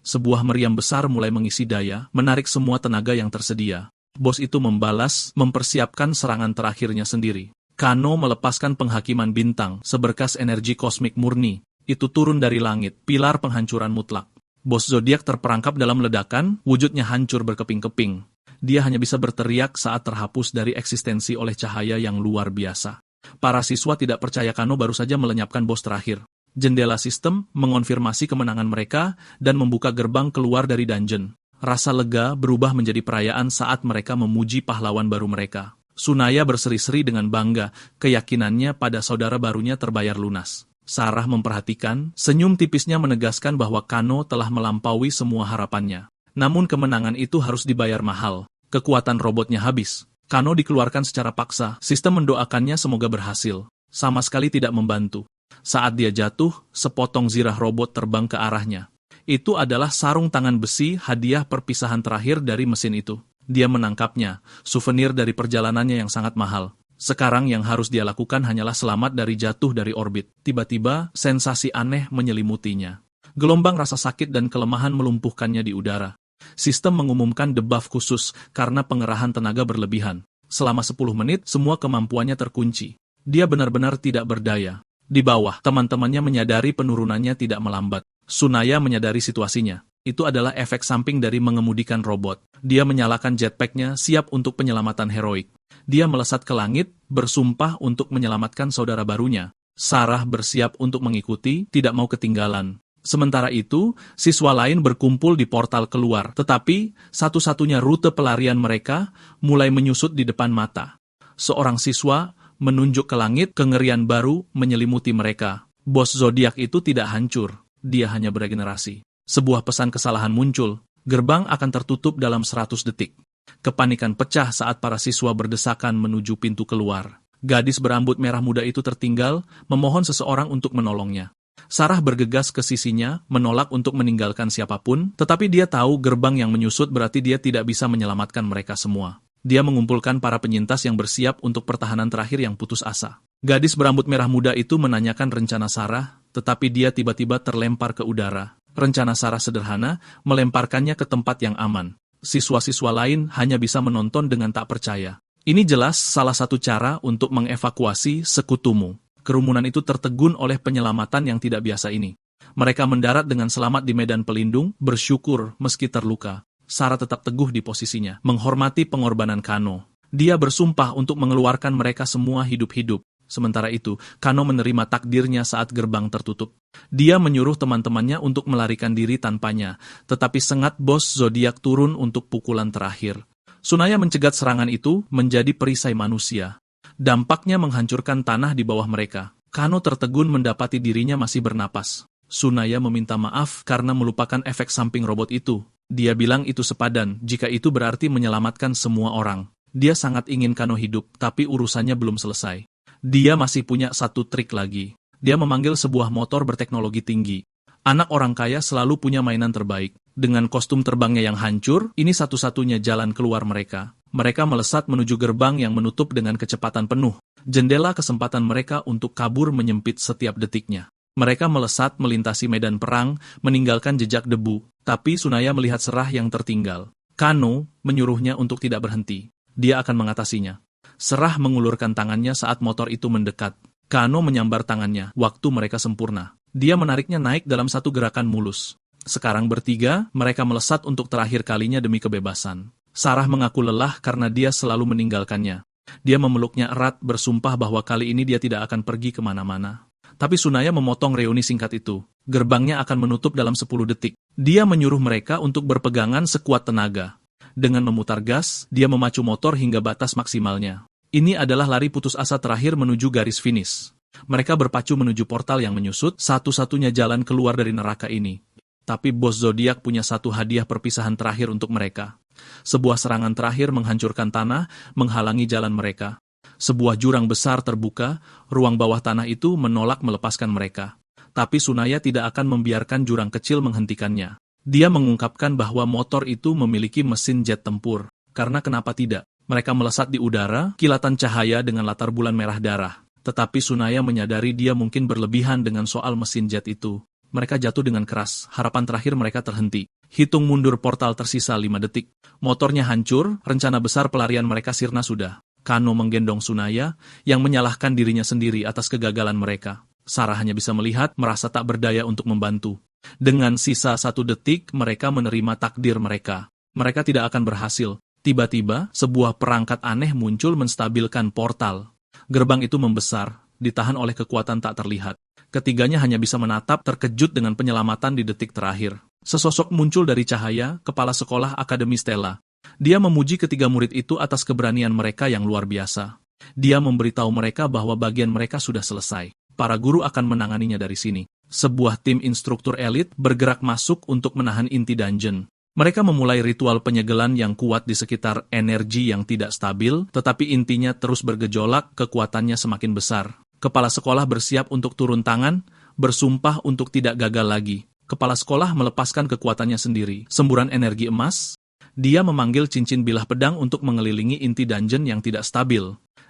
sebuah meriam besar mulai mengisi daya, menarik semua tenaga yang tersedia. Bos itu membalas, mempersiapkan serangan terakhirnya sendiri. Kano melepaskan penghakiman bintang, seberkas energi kosmik murni. Itu turun dari langit, pilar penghancuran mutlak. Bos zodiak terperangkap dalam ledakan, wujudnya hancur berkeping-keping. Dia hanya bisa berteriak saat terhapus dari eksistensi oleh cahaya yang luar biasa. Para siswa tidak percaya Kano baru saja melenyapkan bos terakhir. Jendela sistem mengonfirmasi kemenangan mereka dan membuka gerbang keluar dari dungeon. Rasa lega berubah menjadi perayaan saat mereka memuji pahlawan baru mereka. Tsunaya berseri-seri dengan bangga, keyakinannya pada saudara barunya terbayar lunas. Sarah memperhatikan, senyum tipisnya menegaskan bahwa Kano telah melampaui semua harapannya. Namun kemenangan itu harus dibayar mahal. Kekuatan robotnya habis. Kano dikeluarkan secara paksa, sistem mendoakannya semoga berhasil. Sama sekali tidak membantu. Saat dia jatuh, sepotong zirah robot terbang ke arahnya. Itu adalah sarung tangan besi hadiah perpisahan terakhir dari mesin itu. Dia menangkapnya, souvenir dari perjalanannya yang sangat mahal. Sekarang yang harus dia lakukan hanyalah selamat dari jatuh dari orbit. Tiba-tiba, sensasi aneh menyelimutinya. Gelombang rasa sakit dan kelemahan melumpuhkannya di udara. Sistem mengumumkan debuff khusus karena pengerahan tenaga berlebihan. Selama 10 menit, semua kemampuannya terkunci. Dia benar-benar tidak berdaya. Di bawah, teman-temannya menyadari penurunannya tidak melambat. Tsunaya menyadari situasinya. Itu adalah efek samping dari mengemudikan robot. Dia menyalakan jetpacknya siap untuk penyelamatan heroik. Dia melesat ke langit, bersumpah untuk menyelamatkan saudara barunya. Sarah bersiap untuk mengikuti, tidak mau ketinggalan. Sementara itu, siswa lain berkumpul di portal keluar, tetapi satu-satunya rute pelarian mereka mulai menyusut di depan mata. Seorang siswa menunjuk ke langit, kengerian baru menyelimuti mereka. Bos zodiak itu tidak hancur, dia hanya beregenerasi. Sebuah pesan kesalahan muncul, gerbang akan tertutup dalam 100 detik. Kepanikan pecah saat para siswa berdesakan menuju pintu keluar. Gadis berambut merah muda itu tertinggal, memohon seseorang untuk menolongnya. Sarah bergegas ke sisinya, menolak untuk meninggalkan siapapun, tetapi dia tahu gerbang yang menyusut berarti dia tidak bisa menyelamatkan mereka semua. Dia mengumpulkan para penyintas yang bersiap untuk pertahanan terakhir yang putus asa. Gadis berambut merah muda itu menanyakan rencana Sarah, tetapi dia tiba-tiba terlempar ke udara. Rencana Sarah sederhana, melemparkannya ke tempat yang aman. Siswa-siswa lain hanya bisa menonton dengan tak percaya. Ini jelas salah satu cara untuk mengevakuasi sekutumu. Kerumunan itu tertegun oleh penyelamatan yang tidak biasa ini. Mereka mendarat dengan selamat di medan pelindung, bersyukur meski terluka. Sarah tetap teguh di posisinya, menghormati pengorbanan Kano. Dia bersumpah untuk mengeluarkan mereka semua hidup-hidup. Sementara itu, Kano menerima takdirnya saat gerbang tertutup. Dia menyuruh teman-temannya untuk melarikan diri tanpanya, tetapi sengat bos zodiak turun untuk pukulan terakhir. Tsunaya mencegat serangan itu menjadi perisai manusia. Dampaknya menghancurkan tanah di bawah mereka. Kano tertegun mendapati dirinya masih bernapas. Tsunaya meminta maaf karena melupakan efek samping robot itu. Dia bilang itu sepadan, jika itu berarti menyelamatkan semua orang. Dia sangat ingin Kano hidup, tapi urusannya belum selesai. Dia masih punya satu trik lagi. Dia memanggil sebuah motor berteknologi tinggi. Anak orang kaya selalu punya mainan terbaik. Dengan kostum terbangnya yang hancur, ini satu-satunya jalan keluar mereka. Mereka melesat menuju gerbang yang menutup dengan kecepatan penuh. Jendela kesempatan mereka untuk kabur menyempit setiap detiknya. Mereka melesat melintasi medan perang, meninggalkan jejak debu. Tapi Tsunaya melihat Serah yang tertinggal. Kano menyuruhnya untuk tidak berhenti. dia akan mengatasinya. Serah mengulurkan tangannya saat motor itu mendekat. Kano menyambar tangannya, waktu mereka sempurna. Dia menariknya naik dalam satu gerakan mulus. Sekarang bertiga, mereka melesat untuk terakhir kalinya demi kebebasan. Sarah mengaku lelah karena dia selalu meninggalkannya. Dia memeluknya erat, bersumpah bahwa kali ini dia tidak akan pergi kemana-mana. Tapi Tsunaya memotong reuni singkat itu. Gerbangnya akan menutup dalam 10 detik. Dia menyuruh mereka untuk berpegangan sekuat tenaga. Dengan memutar gas, dia memacu motor hingga batas maksimalnya. Ini adalah lari putus asa terakhir menuju garis finish. Mereka berpacu menuju portal yang menyusut, satu-satunya jalan keluar dari neraka ini. Tapi bos zodiak punya satu hadiah perpisahan terakhir untuk mereka. Sebuah serangan terakhir menghancurkan tanah, menghalangi jalan mereka. Sebuah jurang besar terbuka, ruang bawah tanah itu menolak melepaskan mereka. Tapi Tsunaya tidak akan membiarkan jurang kecil menghentikannya. Dia mengungkapkan bahwa motor itu memiliki mesin jet tempur. Karena kenapa tidak? Mereka melesat di udara, kilatan cahaya dengan latar bulan merah darah. Tetapi Tsunaya menyadari dia mungkin berlebihan dengan soal mesin jet itu. Mereka jatuh dengan keras, harapan terakhir mereka terhenti. Hitung mundur portal tersisa 5 detik. Motornya hancur, rencana besar pelarian mereka sirna sudah. Kano menggendong Tsunaya, yang menyalahkan dirinya sendiri atas kegagalan mereka. Sarah hanya bisa melihat, merasa tak berdaya untuk membantu. Dengan sisa 1 detik, mereka menerima takdir mereka. Mereka tidak akan berhasil. Tiba-tiba, sebuah perangkat aneh muncul menstabilkan portal. Gerbang itu membesar, ditahan oleh kekuatan tak terlihat. Ketiganya hanya bisa menatap, terkejut dengan penyelamatan di detik terakhir. Sesosok muncul dari cahaya, kepala sekolah Akademi Stella. Dia memuji ketiga murid itu atas keberanian mereka yang luar biasa. Dia memberitahu mereka bahwa bagian mereka sudah selesai. Para guru akan menanganinya dari sini. Sebuah tim instruktur elit bergerak masuk untuk menahan inti dungeon. Mereka memulai ritual penyegelan yang kuat di sekitar energi yang tidak stabil, tetapi intinya terus bergejolak, kekuatannya semakin besar. Kepala sekolah bersiap untuk turun tangan, bersumpah untuk tidak gagal lagi. Kepala sekolah melepaskan kekuatannya sendiri. Semburan energi emas, dia memanggil cincin bilah pedang untuk mengelilingi inti dungeon yang tidak stabil.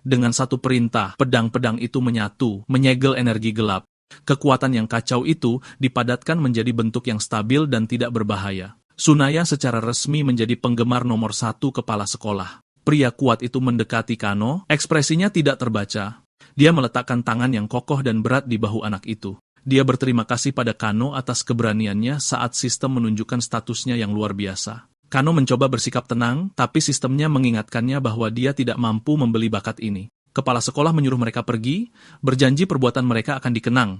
Dengan satu perintah, pedang-pedang itu menyatu, menyegel energi gelap. Kekuatan yang kacau itu dipadatkan menjadi bentuk yang stabil dan tidak berbahaya. Tsunaya secara resmi menjadi penggemar nomor 1 kepala sekolah. Pria kuat itu mendekati Kano, ekspresinya tidak terbaca. Dia meletakkan tangan yang kokoh dan berat di bahu anak itu. Dia berterima kasih pada Kano atas keberaniannya saat sistem menunjukkan statusnya yang luar biasa. Kano mencoba bersikap tenang, tapi sistemnya mengingatkannya bahwa dia tidak mampu membeli bakat ini. Kepala sekolah menyuruh mereka pergi, berjanji perbuatan mereka akan dikenang.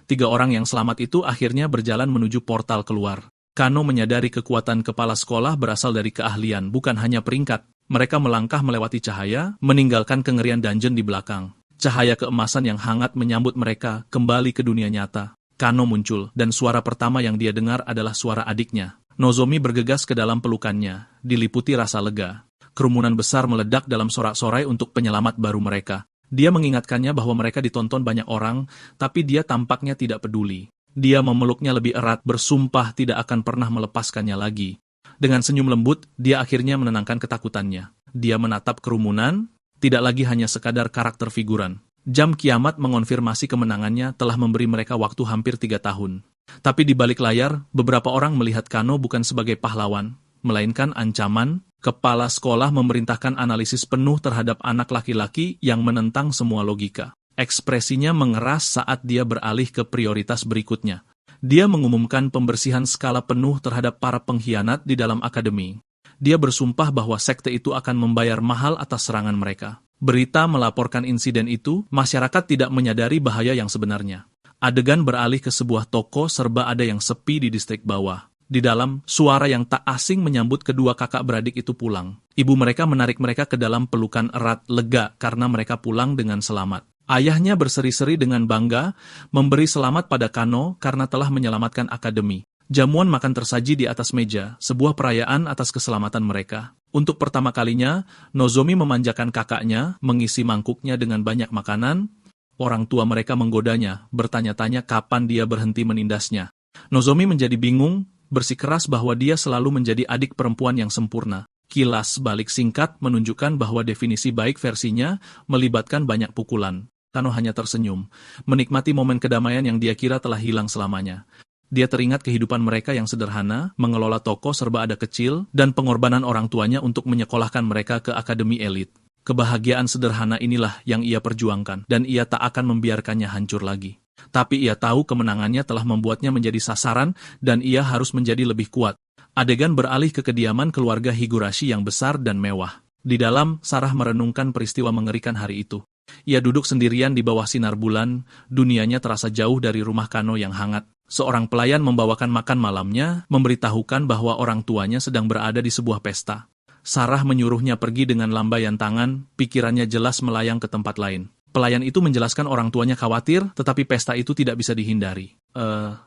3 orang yang selamat itu akhirnya berjalan menuju portal keluar. Kano menyadari kekuatan kepala sekolah berasal dari keahlian, bukan hanya peringkat. Mereka melangkah melewati cahaya, meninggalkan kengerian dungeon di belakang. Cahaya keemasan yang hangat menyambut mereka kembali ke dunia nyata. Kano muncul, dan suara pertama yang dia dengar adalah suara adiknya. Nozomi bergegas ke dalam pelukannya, diliputi rasa lega. Kerumunan besar meledak dalam sorak-sorai untuk penyelamat baru mereka. Dia mengingatkannya bahwa mereka ditonton banyak orang, tapi dia tampaknya tidak peduli. Dia memeluknya lebih erat, bersumpah tidak akan pernah melepaskannya lagi. Dengan senyum lembut, dia akhirnya menenangkan ketakutannya. Dia menatap kerumunan, tidak lagi hanya sekadar karakter figuran. Jam kiamat mengonfirmasi kemenangannya telah memberi mereka waktu hampir 3 tahun. Tapi di balik layar, beberapa orang melihat Kano bukan sebagai pahlawan, melainkan ancaman. Kepala sekolah memerintahkan analisis penuh terhadap anak laki-laki yang menentang semua logika. Ekspresinya mengeras saat dia beralih ke prioritas berikutnya. Dia mengumumkan pembersihan skala penuh terhadap para pengkhianat di dalam akademi. Dia bersumpah bahwa sekte itu akan membayar mahal atas serangan mereka. Berita melaporkan insiden itu, masyarakat tidak menyadari bahaya yang sebenarnya. Adegan beralih ke sebuah toko serba ada yang sepi di distrik bawah. Di dalam, suara yang tak asing menyambut kedua kakak beradik itu pulang. Ibu mereka menarik mereka ke dalam pelukan erat, lega karena mereka pulang dengan selamat. Ayahnya berseri-seri dengan bangga, memberi selamat pada Kano karena telah menyelamatkan akademi. Jamuan makan tersaji di atas meja, sebuah perayaan atas keselamatan mereka. Untuk pertama kalinya, Nozomi memanjakan kakaknya, mengisi mangkuknya dengan banyak makanan. Orang tua mereka menggodanya, bertanya-tanya kapan dia berhenti menindasnya. Nozomi menjadi bingung, bersikeras bahwa dia selalu menjadi adik perempuan yang sempurna. Kilas balik singkat menunjukkan bahwa definisi baik versinya melibatkan banyak pukulan. Kano hanya tersenyum, menikmati momen kedamaian yang dia kira telah hilang selamanya. Dia teringat kehidupan mereka yang sederhana, mengelola toko serba ada kecil, dan pengorbanan orang tuanya untuk menyekolahkan mereka ke akademi elit. Kebahagiaan sederhana inilah yang ia perjuangkan, dan ia tak akan membiarkannya hancur lagi. Tapi ia tahu kemenangannya telah membuatnya menjadi sasaran, dan ia harus menjadi lebih kuat. Adegan beralih ke kediaman keluarga Higurashi yang besar dan mewah. Di dalam, Sarah merenungkan peristiwa mengerikan hari itu. Ia duduk sendirian di bawah sinar bulan, dunianya terasa jauh dari rumah Kano yang hangat. Seorang pelayan membawakan makan malamnya, memberitahukan bahwa orang tuanya sedang berada di sebuah pesta. Sarah menyuruhnya pergi dengan lambaian tangan, pikirannya jelas melayang ke tempat lain. Pelayan itu menjelaskan orang tuanya khawatir, tetapi pesta itu tidak bisa dihindari.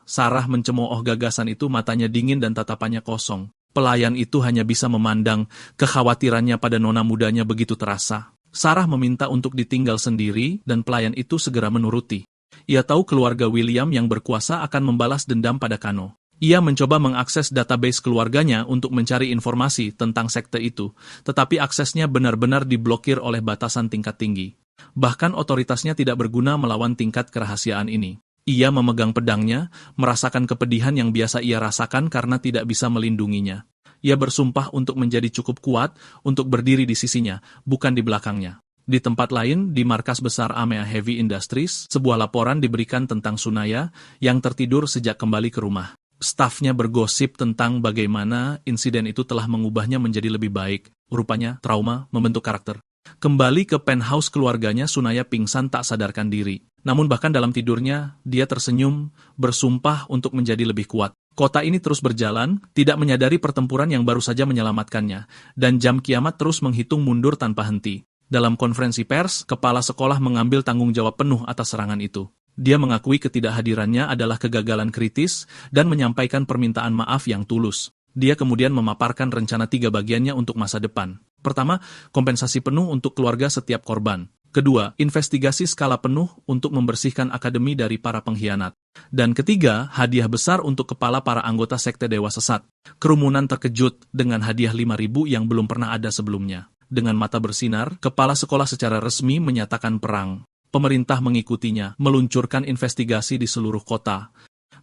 Sarah mencemooh gagasan itu, matanya dingin dan tatapannya kosong. Pelayan itu hanya bisa memandang, kekhawatirannya pada nona mudanya begitu terasa. Sarah meminta untuk ditinggal sendiri, dan pelayan itu segera menuruti. Ia tahu keluarga William yang berkuasa akan membalas dendam pada Kano. Ia mencoba mengakses database keluarganya untuk mencari informasi tentang sekte itu, tetapi aksesnya benar-benar diblokir oleh batasan tingkat tinggi. Bahkan otoritasnya tidak berguna melawan tingkat kerahasiaan ini. Ia memegang pedangnya, merasakan kepedihan yang biasa ia rasakan karena tidak bisa melindunginya. Ia bersumpah untuk menjadi cukup kuat, untuk berdiri di sisinya, bukan di belakangnya. Di tempat lain, di markas besar Amea Heavy Industries, sebuah laporan diberikan tentang Tsunaya yang tertidur sejak kembali ke rumah. Stafnya bergosip tentang bagaimana insiden itu telah mengubahnya menjadi lebih baik. Rupanya, trauma membentuk karakter. Kembali ke penthouse keluarganya, Tsunaya pingsan tak sadarkan diri. Namun bahkan dalam tidurnya, dia tersenyum, bersumpah untuk menjadi lebih kuat. Kota ini terus berjalan, tidak menyadari pertempuran yang baru saja menyelamatkannya, dan jam kiamat terus menghitung mundur tanpa henti. Dalam konferensi pers, kepala sekolah mengambil tanggung jawab penuh atas serangan itu. Dia mengakui ketidakhadirannya adalah kegagalan kritis dan menyampaikan permintaan maaf yang tulus. Dia kemudian memaparkan rencana 3 bagiannya untuk masa depan. Pertama, kompensasi penuh untuk keluarga setiap korban. Kedua, investigasi skala penuh untuk membersihkan akademi dari para pengkhianat. Dan ketiga, hadiah besar untuk kepala para anggota sekte Dewa Sesat. Kerumunan terkejut dengan hadiah 5.000 yang belum pernah ada sebelumnya. Dengan mata bersinar, kepala sekolah secara resmi menyatakan perang. Pemerintah mengikutinya, meluncurkan investigasi di seluruh kota.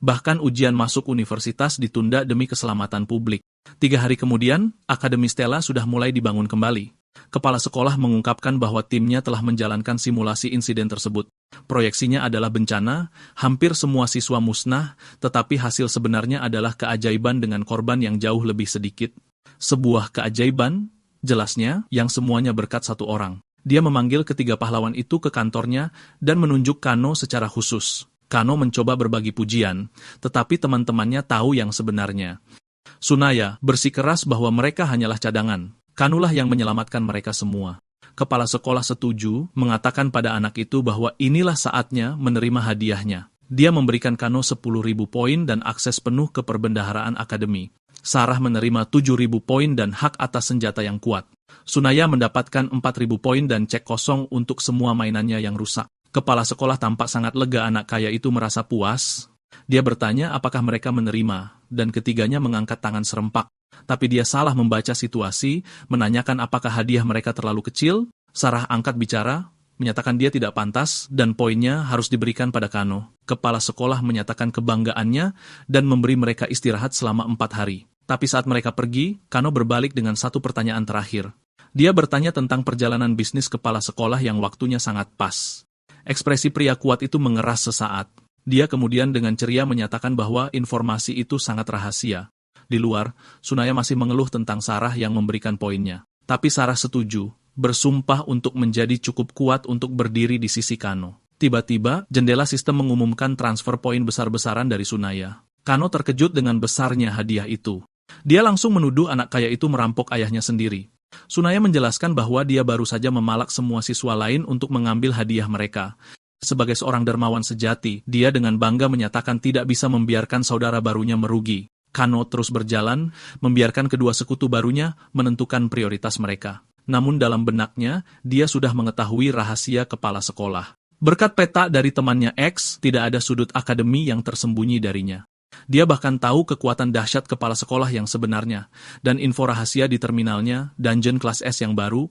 Bahkan ujian masuk universitas ditunda demi keselamatan publik. 3 hari kemudian, Akademi Stella sudah mulai dibangun kembali. Kepala sekolah mengungkapkan bahwa timnya telah menjalankan simulasi insiden tersebut. Proyeksinya adalah bencana, hampir semua siswa musnah, tetapi hasil sebenarnya adalah keajaiban dengan korban yang jauh lebih sedikit. Sebuah keajaiban, jelasnya, yang semuanya berkat satu orang. Dia memanggil ketiga pahlawan itu ke kantornya dan menunjuk Kano secara khusus. Kano mencoba berbagi pujian, tetapi teman-temannya tahu yang sebenarnya. Tsunaya bersikeras bahwa mereka hanyalah cadangan. Kanolah yang menyelamatkan mereka semua. Kepala sekolah setuju, mengatakan pada anak itu bahwa inilah saatnya menerima hadiahnya. Dia memberikan Kano 10.000 poin dan akses penuh ke perbendaharaan akademi. Sarah menerima 7.000 poin dan hak atas senjata yang kuat. Tsunaya mendapatkan 4.000 poin dan cek kosong untuk semua mainannya yang rusak. Kepala sekolah tampak sangat lega. Anak kaya itu merasa puas. Dia bertanya apakah mereka menerima, dan ketiganya mengangkat tangan serempak. Tapi dia salah membaca situasi, menanyakan apakah hadiah mereka terlalu kecil. Sarah angkat bicara, menyatakan dia tidak pantas, dan poinnya harus diberikan pada Kano. Kepala sekolah menyatakan kebanggaannya dan memberi mereka istirahat selama 4 hari. Tapi saat mereka pergi, Kano berbalik dengan satu pertanyaan terakhir. Dia bertanya tentang perjalanan bisnis kepala sekolah yang waktunya sangat pas. Ekspresi pria kuat itu mengeras sesaat. Dia kemudian dengan ceria menyatakan bahwa informasi itu sangat rahasia. Di luar, Tsunaya masih mengeluh tentang Sarah yang memberikan poinnya. Tapi Sarah setuju, bersumpah untuk menjadi cukup kuat untuk berdiri di sisi Kano. Tiba-tiba, jendela sistem mengumumkan transfer poin besar-besaran dari Tsunaya. Kano terkejut dengan besarnya hadiah itu. Dia langsung menuduh anak kaya itu merampok ayahnya sendiri. Tsunaya menjelaskan bahwa dia baru saja memalak semua siswa lain untuk mengambil hadiah mereka. Sebagai seorang dermawan sejati, dia dengan bangga menyatakan tidak bisa membiarkan saudara barunya merugi. Kano terus berjalan, membiarkan kedua sekutu barunya menentukan prioritas mereka. Namun dalam benaknya, dia sudah mengetahui rahasia kepala sekolah. Berkat peta dari temannya X, tidak ada sudut akademi yang tersembunyi darinya. Dia bahkan tahu kekuatan dahsyat kepala sekolah yang sebenarnya, dan info rahasia di terminalnya, dungeon kelas S yang baru,